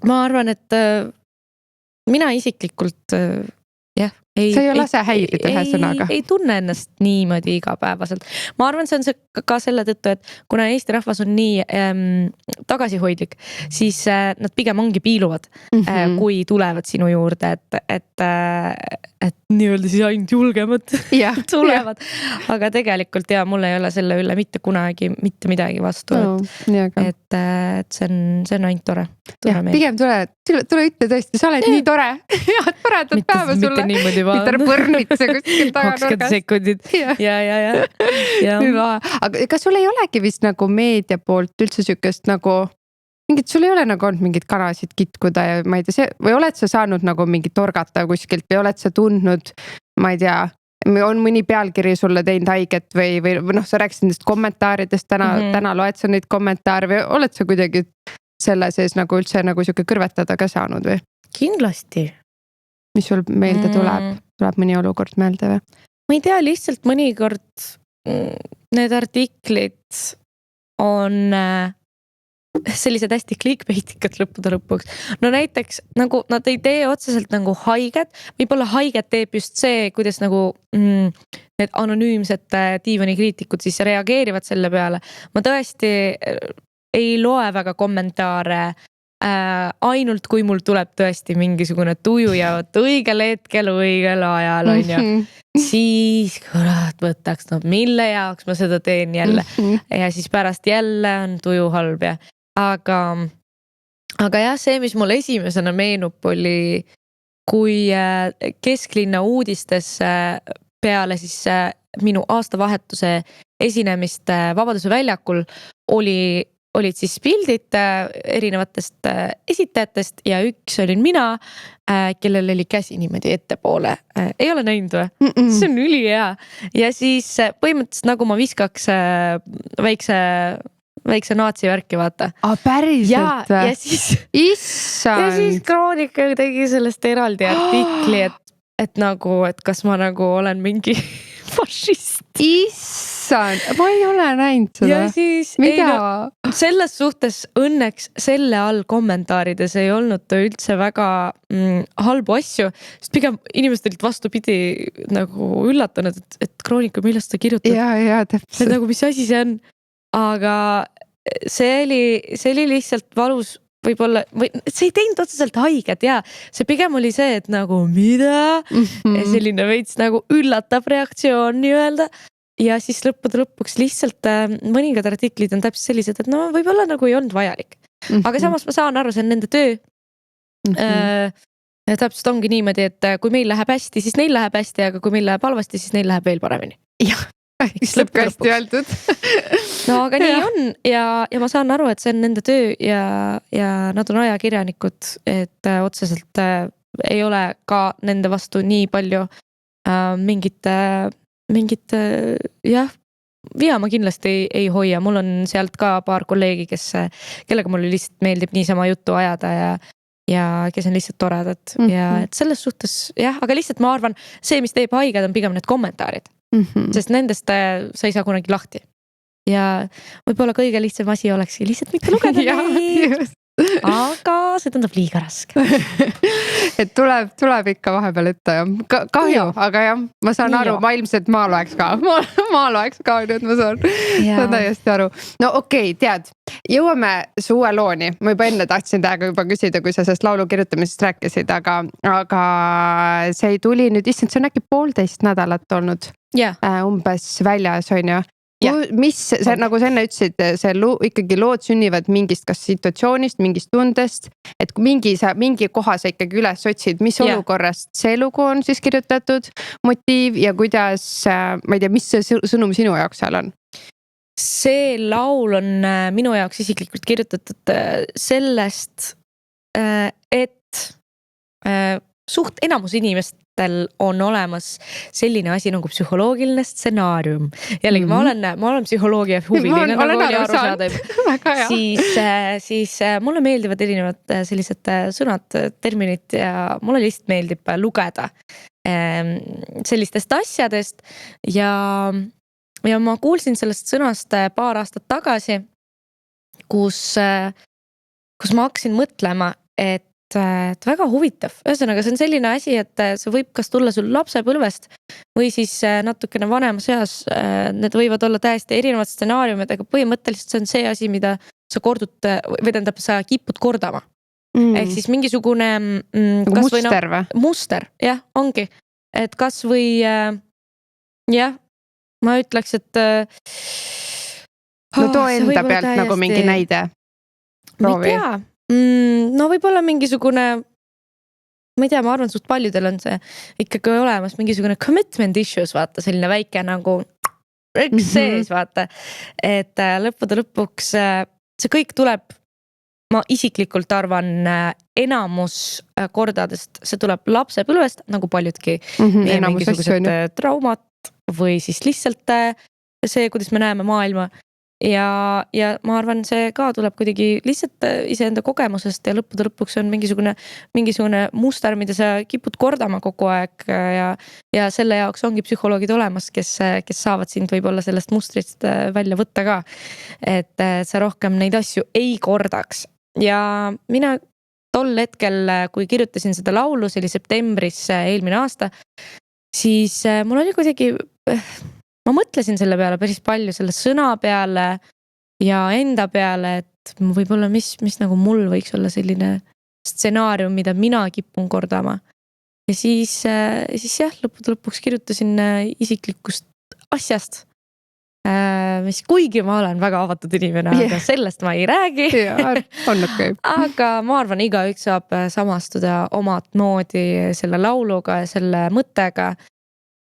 ma arvan, et mina isiklikult sa ei lase häirida ühe sõnaga. Ei tunne ennast niimoodi igapäevaselt. Ma arvan, see on ka selle tõttu, et kuna Eesti rahvas on nii tagasihoidlik, siis nad pigem ongi piiluvad, kui tulevad sinu juurde, et nii-öelda siis ainult julgemad tulevad. Aga tegelikult mul ei ole selle üle mitte kunagi mitte midagi vastu. Et see on ainult tore. Pigem tule ütle tõesti, sa oled nii tore. Toredat päeva sulle. Mitte niimoodi mitte põrnitse kuskil taganurgas. 20 sekundit. Ja. Aga kas sul ei olegi vist nagu meedia poolt üldse sükest nagu sul ei ole nagu olnud mingid kanasid kitkuda ja ma ei tea, või oled sa saanud nagu mingit torgata kuskilt või oled sa tundnud, ma ei tea, on mõni pealkiri sulle teinud haiget või sa rääkisid nendest kommentaaridest täna loed sa neid kommentaare või oled sa kuidagi selle sees nagu üldse nagu siuke kõrvetada ka saanud või? Kindlasti. Mis sul meelde tuleb mõni olukord meelde või? Ma ei tea, lihtsalt mõnikord need artiklid on sellised hästi clickbaitikad lõppude lõpuks. No näiteks nagu nad ei tee otseselt nagu haiget, võib-olla haiget teeb just see, kuidas nagu need anonüümsed diivanikriitikud siis reageerivad selle peale. Ma tõesti ei loe väga kommentaare ainult kui mul tuleb tõesti mingisugune tuju ja õigel hetkel, õigel ajal on ju, siis kurat võtaks, mille jaoks ma seda teen jälle ja siis pärast jälle on tuju halb ja aga jah, see, mis mul esimesena meenub oli, kui kesklinna uudistes peale siis minu aastavahetuse esinemist Vabaduse väljakul olid siis pildid erinevatest esitajatest ja üks olin mina, kellel oli käsi niimoodi ettepoole. Ei ole näinud või? See on ülihea. Ja siis põhimõtteliselt nagu ma viskaks väikse naatsivärki, vaata. Päriselt või? Ja siis Kroonika tegi sellest eraldi artikli, et nagu, et kas ma nagu olen mingi fašist. Ma ei ole näinud seda. Ja siis selles suhtes õnneks selle all kommentaarides ei olnud üldse väga halbu asju, sest pigem inimesed olid vastupidi nagu üllatunud, et Kroonika, millest sa kirjutad? Ja, täpselt. Nagu mis asi see on? Aga see oli lihtsalt valus võib-olla, või see ei teinud otseselt haiget ja see pigem oli see, et nagu mida? Selline veits nagu üllatav reaktsioon nii-öelda. Ja siis lõpuks lihtsalt mõningad artiklid on täpselt sellised, et no võib-olla nagu ei olnud vajalik. Aga samas ma saan aru, see on nende töö. Täpselt ongi niimoodi, et kui meil läheb hästi, siis neil läheb hästi, aga kui meil läheb halvasti, siis neil läheb veel paremini. Jah, lõpuks hästi öeldud. No aga nii on ja ma saan aru, et see on nende töö ja nad on ajakirjanikud, et otseselt ei ole ka nende vastu nii palju mingit via ma kindlasti ei hoia, mul on sealt ka paar kolleegi, kellega mulle lihtsalt meeldib niisama juttu ajada ja kes on lihtsalt toredad ja et selles suhtes aga lihtsalt ma arvan, see, mis teeb haiged, on pigem need kommentaarid, sest nendest sa ei saa kunagi lahti ja võib-olla kõige lihtsam asi olekski lihtsalt mitte lugeda neid. Aga see tundub liiga raske. Et tuleb ikka vahepeal ette ja kahju, aga jah, ma saan aru, ma ilmselt maal loeks ka, nüüd ma saan täiesti aru. No okei, tead, jõuame su uue looni, ma juba enne tahtsin täiega juba küsida, kui sa sellest laulu kirjutamisest rääkisid, aga see tuli nüüd, issand, see on äkki 1,5 nädalat olnud umbes väljas, on ju. Mis see, nagu sa enne ütlesid, see ikkagi lood sünnivad mingist kas situatsioonist, mingist tundest, et mingi koha sa ikkagi üles otsid, mis olukorrast see lugu on siis kirjutatud, motiiv ja kuidas, ma ei tea, mis see sõnum sinu jaoks seal on? See laul on minu jaoks isiklikult kirjutatud sellest, et suht enamus inimestel on olemas selline asi nagu psühholoogiline stsenaarium. Jällegi ma olen psühholoogia huviline, nagu oli aru saada. Siis mulle meeldivad erinevad sellised sõnad, terminid ja mulle lihtsalt meeldib lugeda sellistest asjadest ja ma kuulsin sellest sõnast paar aastat tagasi, kus ma hakkasin mõtlema, et väga huvitav. Ühesõnaga, see on selline asi, et see võib kas tulla sul lapsepõlvest või siis natukene vanemas eas. Need võivad olla täiesti erinevad stsenaariumid, aga põhimõtteliselt see on see asi, mida sa sa kipud kordama. Ehk siis mingisugune muster või? Muster, jah, ongi. Et kas või ma ütleks, et no too enda pealt täiesti... nagu mingi näide. Ma ei tea. No võib-olla mingisugune, ma ei tea, ma arvan, suht paljudel on see ikkagi olemas mingisugune commitment issues, vaata, selline väike nagu sees, vaata. Et lõppude lõpuks see kõik tuleb, ma isiklikult arvan, enamus kordadest, see tuleb lapsepõlvest, nagu paljudki mingisugused traumad või siis lihtsalt see, kuidas me näeme maailma. Ja ma arvan, see ka tuleb kuidagi lihtsalt iseenda kogemusest ja lõppude lõpuks on mingisugune muster, mida sa kipud kordama kogu aeg ja selle jaoks ongi psühholoogid olemas, kes saavad sind võib-olla sellest mustrist välja võtta ka. Et sa rohkem neid asju ei kordaks. Ja mina tol hetkel, kui kirjutasin seda laulu, see oli septembris eelmine aasta, siis mul oli kuidagi... Ma mõtlesin selle peale päris palju, selle sõna peale ja enda peale, et võib-olla mis nagu mul võiks olla selline stsenaarium, mida mina kipun kordama. Ja siis jah, lõpuks kirjutasin isiklikust asjast, mis kuigi ma olen väga avatud inimene, aga sellest ma ei räägi. Aga ma arvan, igaüks saab samastuda omat moodi selle lauluga ja selle mõttega.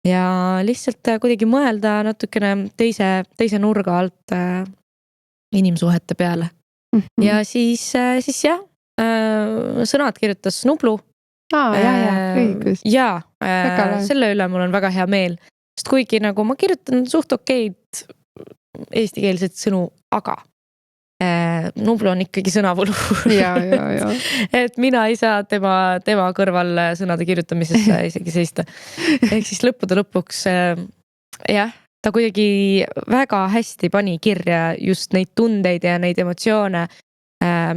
Ja lihtsalt kuidagi mõelda natukene teise nurga alt inimsuhete peale. Ja siis jah, sõnad kirjutas Nublu. Õigus. Ja selle üle mul on väga hea meel. Sest kuigi nagu ma kirjutan suht okeid eestikeelseid sõnu, aga Nublu on ikkagi sõnavõlu. Ja. Et mina ei saa tema kõrval sõnade kirjutamisesse isegi seista. Ehk siis lõppude lõpuks jah, ta kuidagi väga hästi pani kirja just neid tundeid ja neid emotsioone,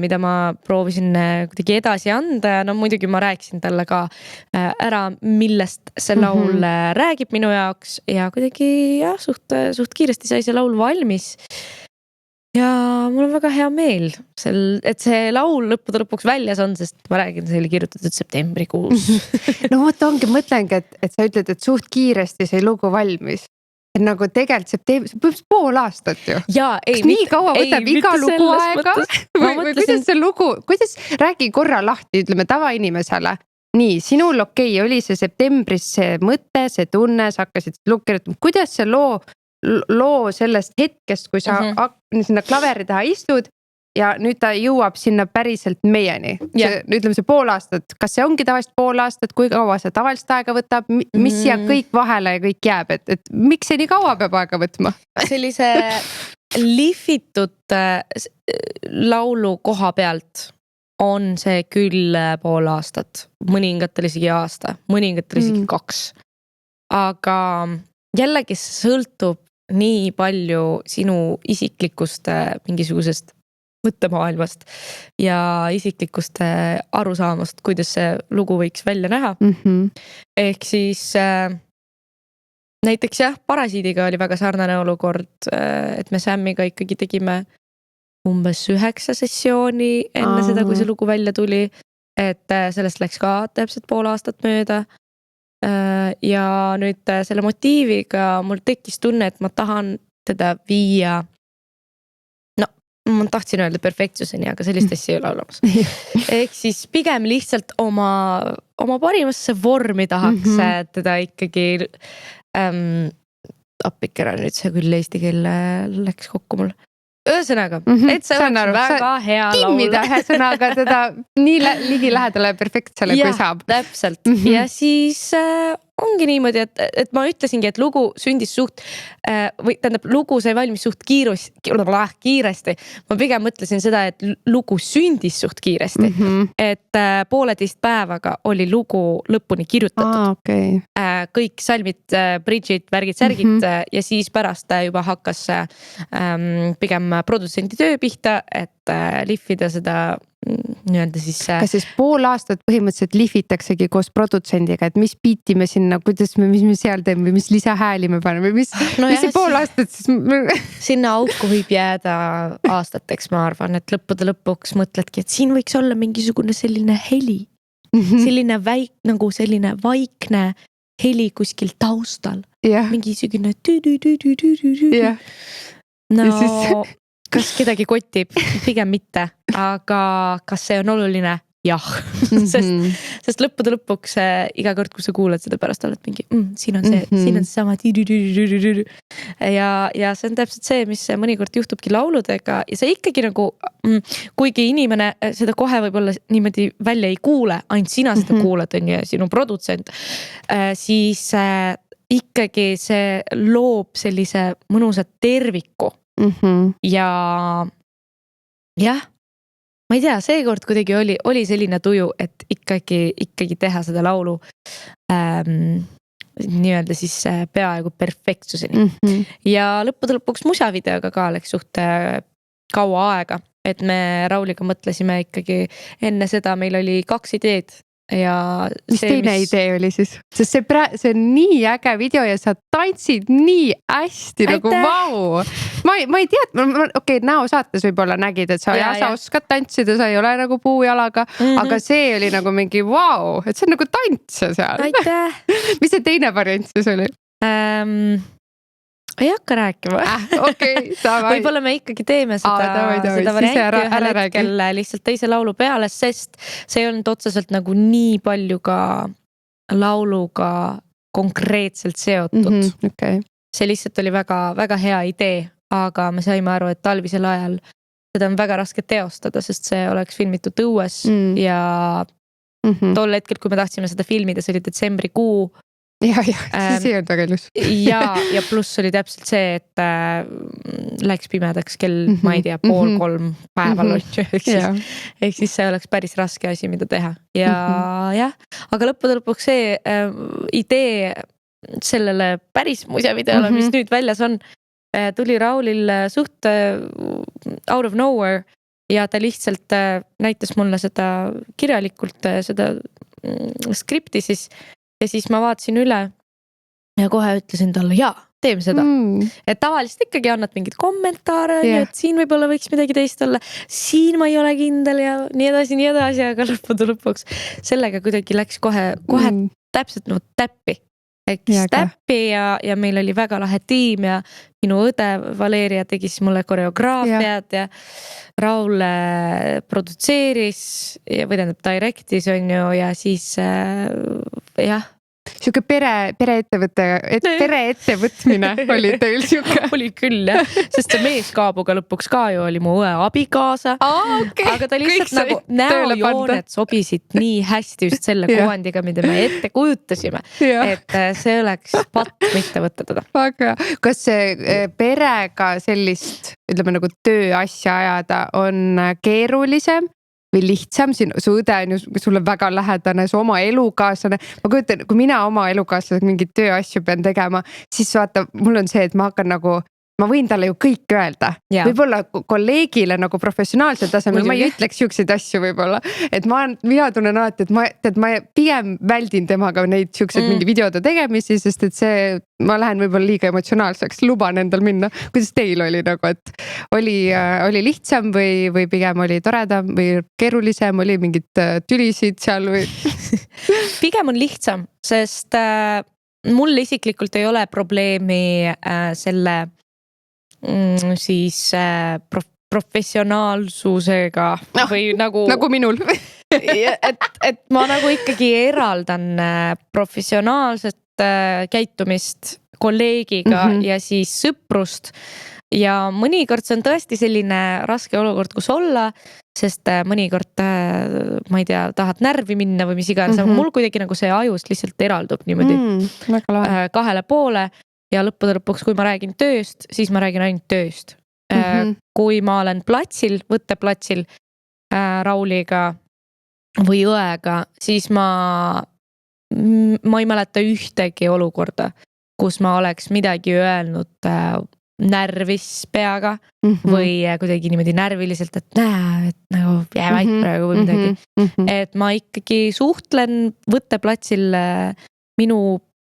mida ma proovisin kuidagi edasi anda ja no muidugi ma rääkisin talle ka ära, millest see laul räägib minu jaoks ja kuidagi jah, suht kiiresti sai see laul valmis. Ja mul on väga hea meel, et see laul lõppude lõpuks väljas on, sest ma räägin, see oli kirjutatud septembrikuus. No ongi, mõtlengi, et sa ütled, et suht kiiresti see lugu valmis. Et nagu tegelikult septembris, pool aastat ju. Kas nii kaua võtab iga lugu aega? Või kuidas see lugu, räägi korra lahti, ütleme tavainimesele. Nii, sinul oli see septembris see mõte, see tunne, sa hakkasid kirjutama. Kuidas see loo sellest hetkest, kui sa sinna klaveri taha istud ja nüüd ta jõuab sinna päriselt meieni. Ütleme see pool aastat, kas see ongi tavaliselt pool aastat, kui kaua see tavaliselt aega võtab, mis siia kõik vahele ja kõik jääb, et miks see nii kaua peab aega võtma? Sellise lihvitud laulu koha pealt on see küll pool aastat, mõningatel isegi aasta, mõningatel isegi 2. Aga jällegi sõltub nii palju sinu isiklikust mingisugusest mõttemaailmast ja isiklikust arusaamast, kuidas see lugu võiks välja näha. Ehk siis näiteks jah, Parasiidiga oli väga sarnane olukord, et me Sammiga ikkagi tegime umbes 9 sessiooni enne seda, kui see lugu välja tuli. Et sellest läks ka täpselt pool aastat mööda. Ja nüüd selle motiiviga mul tekkis tunne, et ma tahan teda viia, no ma tahtsin öelda perfektsuseni, aga sellist asja ei ole olemas. Ehk siis pigem lihtsalt oma parimasse vormi tahaks teda ikkagi appikera nüüd see küll eesti keele läks kokku mul. Ühesõnaga, et see oleks väga hea laul. Timmida ühesõnaga teda nii ligi lähedale perfektsele, kui saab. Täpselt. Ja siis ongi niimoodi, et ma ütlesingi, et lugu sündis suht, või tähendab, lugu sai valmis suht kiiresti. Ma pigem mõtlesin seda, et lugu sündis suht kiiresti. Et 1,5 päevaga oli lugu lõpuni kirjutatud. Okay. Kõik salmid, bridžid, värgid, särgid ja siis pärast juba hakkas pigem produtsendi töö pihta, et lihvida seda nii-öelda siis. Kas siis 1,5 aastat põhimõtteliselt lihvitaksegi koos produtsendiga, et mis biiti me sinna, mis me seal teeme, mis lisahääli me paneme, mis see 1,5 aastat siis? Sinna auku võib jääda aastateks, ma arvan, et lõpuks mõtledki, et siin võiks olla mingisugune selline heli. Selline nagu selline vaikne heli kuskil taustal. Mingisugune no kas kedagi kotib? Pigem mitte, aga kas see on oluline? Jah, sest lõpuks iga kord, kui sa kuulad seda pärast, oled mingi, siin on see sama ja see on täpselt see, mis mõnikord juhtubki lauludega ja see ikkagi nagu, kuigi inimene seda kohe võib-olla niimoodi välja ei kuule, ainult sina seda kuuled on ja sinu produtsent, siis ikkagi see loob sellise mõnusa terviku. Ja jah, ma ei tea, seekord kuidagi oli selline tuju, et ikkagi teha seda laulu nii-öelda siis peaaegu perfektsuseni. Ja lõpuks musavideoga ka läks suht kaua aega, et me Rauliga mõtlesime ikkagi enne seda, meil oli 2 ideed. Ja mis teine idee oli siis? Sest see on nii äge video ja sa tantsid nii hästi. Nagu vau. Ma ei tea, okei, näosaates võib-olla nägid, et sa oskad tantsida, sa ei ole nagu puujalaga, aga see oli nagu mingi vau, et see on nagu tants seal. Aitäh. Mis see teine variant siis oli? Ei hakka rääkima. Okay, võib-olla me ikkagi teeme seda varianti ühel hetkel lihtsalt teise laulu peale, sest see ei olnud otseselt nagu nii palju ka lauluga konkreetselt seotud. Okay. See lihtsalt oli väga, väga hea idee, aga me saime aru, et talvisel ajal seda on väga raske teostada, sest see oleks filmitud õues ja tol hetkel, kui me tahtsime seda filmida, see oli detsembrikuu. Ja, siis ei olnud väga ilus. ja pluss oli täpselt see, et läks pimedaks kell, ma ei tea, 2:30 päeval ehk siis see oleks päris raske asi, mida teha. Ja jah, aga lõpuks see idee sellele päris musevideole, mis nüüd väljas on, tuli Raulil suht out of nowhere ja ta lihtsalt näitas mulle seda kirjalikult, seda skripti siis. Ja siis ma vaatasin üle ja kohe ütlesin talle, teeme seda. Et tavaliselt ikkagi annad mingid kommentaare, et siin võib-olla võiks midagi teist olla. Siin ma ei ole kindel ja nii edasi, aga lõpuks sellega kuidagi läks kohe täpselt täppi. Täppi ja meil oli väga lahe tiim ja minu õde Valeria tegi siis mulle koreograafiat ja Raul produtseeris ja tähendab directis on ju ja siis jah. Siuke pereettevõtmine oli teil siuke? Oli küll jah, sest see meeskaabuga lõpuks ka ju oli mu õe abikaasa. Aga ta lihtsalt nagu näojooned sobisid nii hästi just selle kuvandiga, mida me ette kujutasime, et see oleks patt mitte võtta teda. Kas see perega sellist, ütleme nagu tööasja ajada on keerulisem? Või lihtsam, su õde on ju sulle väga lähedane, su oma elukaaslane. Ma kujutan, kui mina oma elukaaslasega mingit tööasju pean tegema, siis vaata, mul on see, et ma hakkan nagu ma võin talle ju kõik öelda, Jaa. võib-olla kolleegile nagu professionaalsel tasemel ma ei ütleks siukseid asju võib-olla, et mina tunnen alati, et ma pigem väldin temaga neid siukseid mingi videode tegemisi, sest et ma lähen võib-olla liiga emotsionaalseks, luban endal minna. Kuidas teil oli nagu, et oli lihtsam või pigem oli toredam või keerulisem, oli mingid tülisid seal või? Pigem on lihtsam, sest mul isiklikult ei ole probleemi selle siis professionaalsusega või nagu minul. et ma nagu ikkagi eraldan professionaalset käitumist kolleegiga ja siis sõprust ja mõnikord see on tõesti selline raske olukord, kus olla, sest mõnikord ma ei tea, tahad närvi minna või mis iganes, aga mul kuidagi nagu see ajust lihtsalt eraldub niimoodi kahele poole ja lõppude lõpuks, kui ma räägin tööst, siis ma räägin ainult tööst. Kui ma olen platsil, võtteplatsil Rauliga või õega, siis ma ei mäleta ühtegi olukorda, kus ma oleks midagi öelnud närvis peaga või kuidagi niimoodi närviliselt, et nagu jää vait praegu või midagi. Et ma ikkagi suhtlen võtteplatsil minu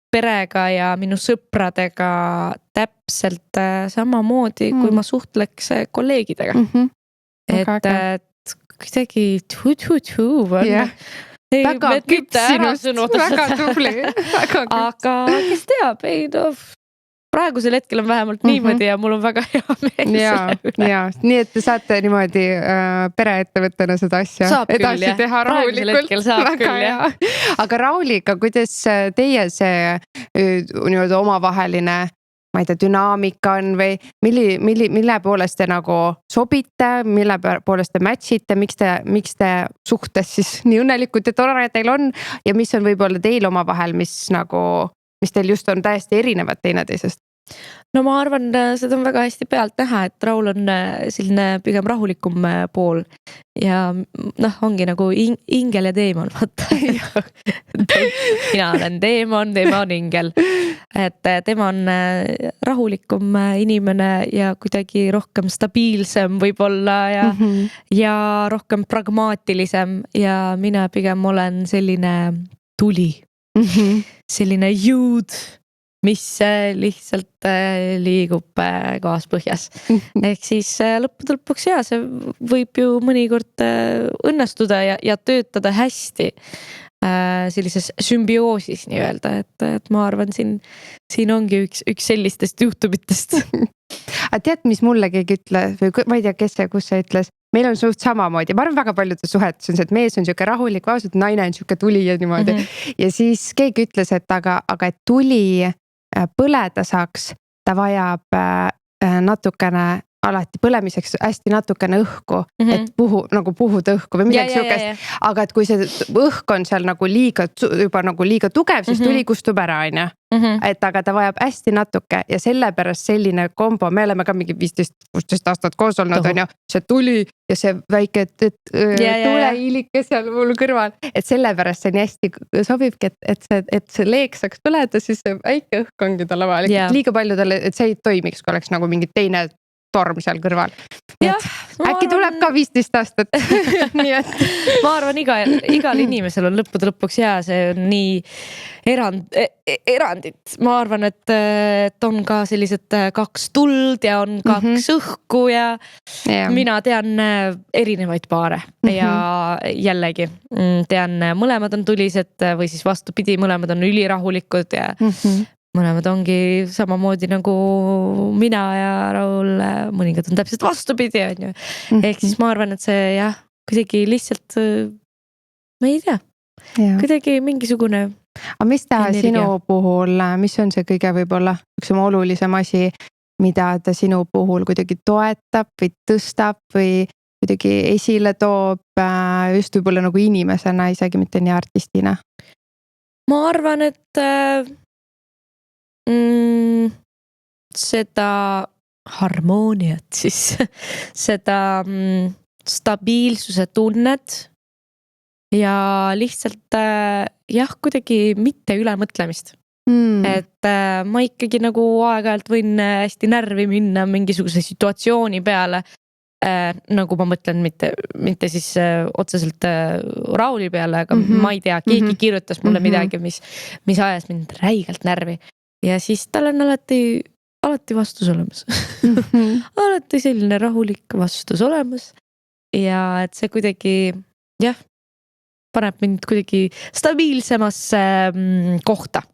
perega ja minu sõpradega täpselt samamoodi, kui ma suhtleks kolleegidega. Et kuidagi väga küpsinust, väga tubli. Aga kes teab, praegusel hetkel on vähemalt niimoodi ja mul on väga hea meel selle üle. Ja, nii et te saate niimoodi pereettevõttena seda asja saab edasi küll, teha rahulikult. Saab küll, jah. Aga Rauliga, kuidas teie see nii-öelda omavaheline, ma ei tea, dünaamika on või mille poolest te nagu sobite, mille poolest te matchite, miks te suhtes siis nii õnnelikud ja tore teil on ja mis on võib-olla teil omavahel, mis teil just on täiesti erinevad teineteisest? No ma arvan, seda on väga hästi pealt näha, et Raul on selline pigem rahulikum pool ja ongi nagu ingel ja teemon, vaata. Mina olen teemon, tema on ingel. Et tema on rahulikum inimene ja kuidagi rohkem stabiilsem võib-olla ja rohkem pragmaatilisem ja mina pigem olen selline tuli, selline jõud, mis lihtsalt liigub kaaspõhjas. Ehk siis lõppude lõpuks see võib ju mõnikord õnnestuda ja töötada hästi sellises sümbioosis nii-öelda, et ma arvan, siin ongi üks sellistest juhtumitest. Aga tead, mis mulle keegi ütles või ma ei tea, kus see ütles, meil on suht samamoodi, ma arvan väga paljudes suhetes on see, et mees on siuke rahulik, vaesud, naine on siuke tuli ja niimoodi. Ja siis keegi ütles, et aga et tuli põleda saaks, ta vajab natukene alati põlemiseks hästi natukene õhku, et puhuda õhku või midagi siukest. Aga et kui see õhk on seal nagu liiga tugev, siis tuli kustub ära, on ju. Et aga ta vajab hästi natuke ja sellepärast selline kombo, me oleme ka mingi 15-16 aastat koos olnud, on ju, see tuli ja see väike tulehiilike seal mul kõrval, et sellepärast see nii hästi sobibki, et see leek saaks põleda, siis see väike õhk ongi talle vaja. Liiga palju talle, et see ei toimiks, kui oleks nagu mingi teine torm seal kõrval. Äkki tuleb ka 15 aastat. Nii et ma arvan, igal inimesel on lõppude lõpuks see on nii erandid. Ma arvan, et on ka sellised 2 tuld ja on 2 õhku ja mina tean erinevaid paare ja jällegi tean, mõlemad on tulised või siis vastupidi, mõlemad on ülirahulikud ja mõlemad ongi samamoodi nagu mina ja Raul, mõningad on täpselt vastupidi, on ju. Ehk siis ma arvan, et see kuidagi lihtsalt, ma ei tea, kuidagi mingisugune. Aga mis ta sinu puhul, mis on see kõige võib-olla üks olulisem asi, mida ta sinu puhul kuidagi toetab või tõstab või kuidagi esile toob just võib-olla nagu inimesena, isegi mitte nii artistina? Ma arvan, et seda harmooniat siis, seda stabiilsuse tunnet ja lihtsalt kuidagi mitte ülemõtlemist. et ma ikkagi nagu aeg-ajalt võin hästi närvi minna mingisuguse situatsiooni peale. Nagu ma mõtlen, mitte siis otseselt Rauli peale, aga ma ei tea, keegi kirjutas mulle midagi, mis ajas mind räigelt närvi. Ja siis tal on alati vastus olemas. Alati selline rahulik vastus olemas. Ja et see kuidagi, paneb mind kuidagi stabiilsemasse kohta.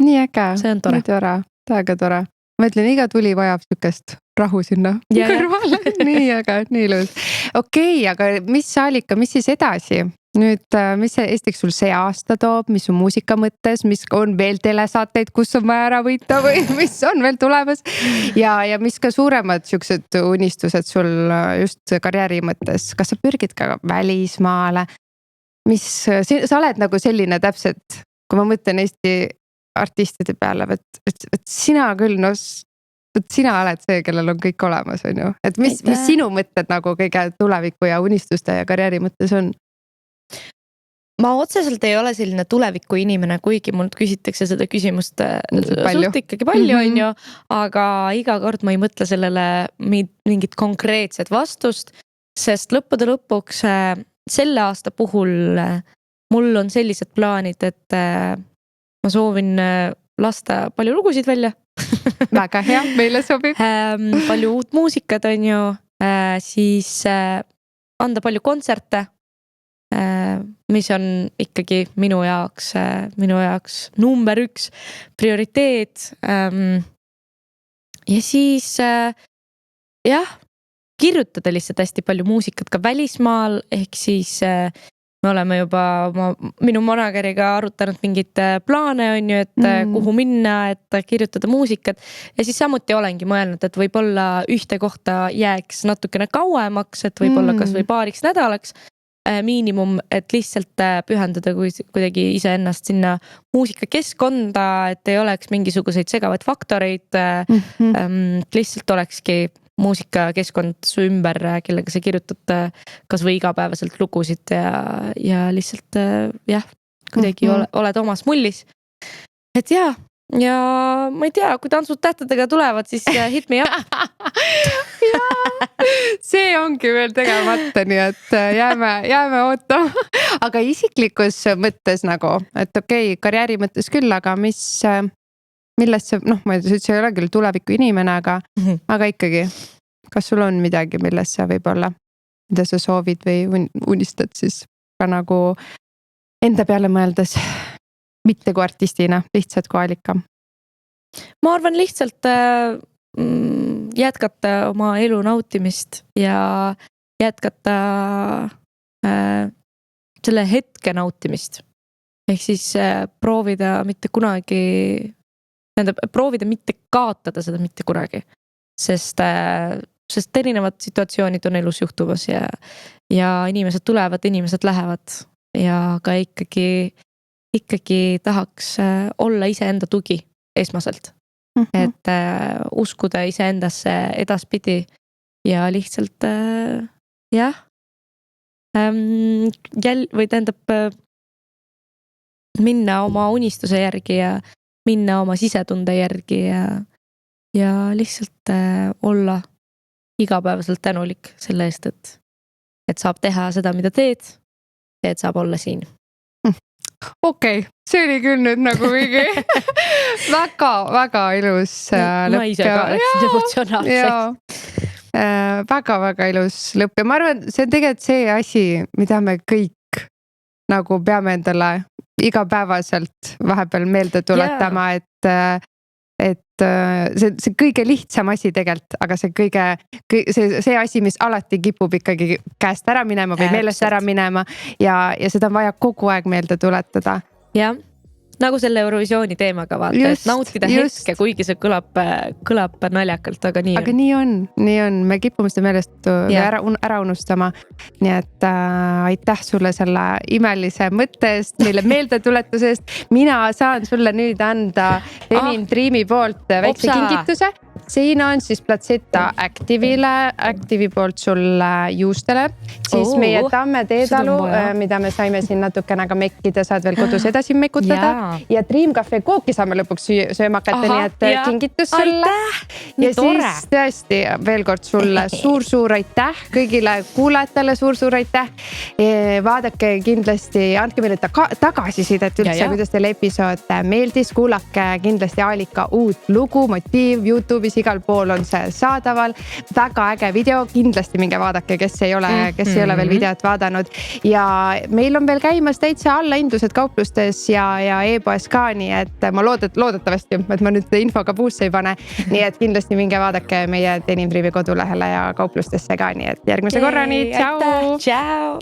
Nii äge, see on tore. Nii tore, täiega tore. Ma ütlen, iga tuli vajab sükest rahu sinna kõrvale. Nii äge, nii ilus. Okei, aga mis Alika, mis siis edasi? Nüüd, mis esiteks sul see aasta toob, mis su muusika mõttes, mis on veel telesaateid, kus on vaja ära võita või mis on veel tulemas? Ja mis ka suuremad siuksed unistused sul just karjääri mõttes? Kas sa pürgid ka välismaale? Sa oled nagu selline täpselt, kui ma mõtlen Eesti artistide peale, et sina küll, sina oled see, kellel on kõik olemas, on ju. Et mis sinu mõtted nagu kõige tuleviku ja unistuste ja karjääri mõttes on? Ma otseselt ei ole selline tuleviku inimene, kuigi mult küsitakse seda küsimust suht ikkagi palju, on ju, aga iga kord ma ei mõtle sellele mingit konkreetset vastust, sest lõppude lõpuks selle aasta puhul mul on sellised plaanid, et ma soovin lasta palju lugusid välja. Väga hea, meile sobib. Palju uut muusikat, on ju, siis anda palju kontserte, mis on ikkagi minu jaoks number 1 prioriteet. Ja siis kirjutada lihtsalt hästi palju muusikat ka välismaal, ehk siis me oleme juba minu manageriga arutanud mingid plaane, on ju, et kuhu minna, et kirjutada muusikat. Ja siis samuti olengi mõelnud, et võib-olla ühte kohta jääks natukene kauemaks, et võib-olla kas või paariks nädalaks miinimum, et lihtsalt pühendada kuidagi iseennast sinna muusikakeskkonda, et ei oleks mingisuguseid segavaid faktoreid, lihtsalt olekski muusikakeskkond su ümber, kellega sa kirjutad kas või igapäevaselt lugusid ja lihtsalt kuidagi oled omas mullis. Et ja ma ei tea, kui tantsud tähtedega tulevad, siis hit me up. See ongi veel tegemata, nii et jääme ootama. Aga isiklikus mõttes nagu, et okei, karjääri mõttes küll, aga millest see, ma ei tea, see ei ole küll tuleviku inimene, aga ikkagi, kas sul on midagi, millest sa võib-olla, mida sa soovid või unistad siis ka nagu enda peale mõeldes, mitte kui artistina, lihtsalt kui Alika? Ma arvan lihtsalt jätkata oma elu nautimist ja jätkata selle hetke nautimist. Ehk siis proovida mitte kaotada seda mitte kunagi, sest erinevad situatsioonid on elus juhtumas ja inimesed tulevad, inimesed lähevad ja ka ikkagi tahaks olla iseenda tugi esmaselt, et uskuda iseendasse edaspidi ja lihtsalt või tähendab minna oma unistuse järgi ja minna oma sisetunde järgi ja lihtsalt olla igapäevaselt tänulik selle eest, et saab teha seda, mida teed ja et saab olla siin. Okei, see oli küll nüüd nagu mingi väga ilus lõpp. Ma ise ka läksin emotsionaalseks. Väga ilus lõpp ja ma arvan, see on tegelikult see asi, mida me kõik nagu peame endale igapäevaselt vahepeal meelde tuletama, et see kõige lihtsam asi tegelikult, aga see asi, mis alati kipub ikkagi käest ära minema või meelest ära minema ja seda on vaja kogu aeg meelde tuletada. Jah, nagu selle Eurovisiooni teemaga vaata, et nautida hetke, kuigi see kõlab naljakalt, aga nii on. Aga nii on, me kipume seda meelest ära unustama. Nii et aitäh sulle selle imelise mõtte eest, meile meeldetuletusest. Mina saan sulle nüüd anda Denim Dreami poolt väikse kingituse. siin on siis Placenta Active'i poolt sulle juustele, siis meie Tamme teetalu, mida me saime siin natukene ka mekkida, saad veel kodus edasi mekutada ja Dream Cafe kooki saame lõpuks sööma hakata, nii et kingitus sulle. Ja siis tõesti veel kord sulle suur aitäh kõigile kuulajatele, suur aitäh. Vaadake kindlasti, andke meile tagasisidet üldse, kuidas teile episood meeldis, kuulake kindlasti Aalika uut lugu, Motiiv, YouTube'is igal pool on see saadaval. Väga äge video, kindlasti minge vaadake, kes ei ole veel videot vaadanud. Ja meil on veel käimas täitsa allahindlused kauplustes ja e-poes ka, nii et ma loodetavasti, et ma nüüd infoga puusse ei pane. Nii et kindlasti minge vaadake meie Denim Dreami kodulehele ja kauplustesse ka, nii et järgmise korrani, tšau! Ciao!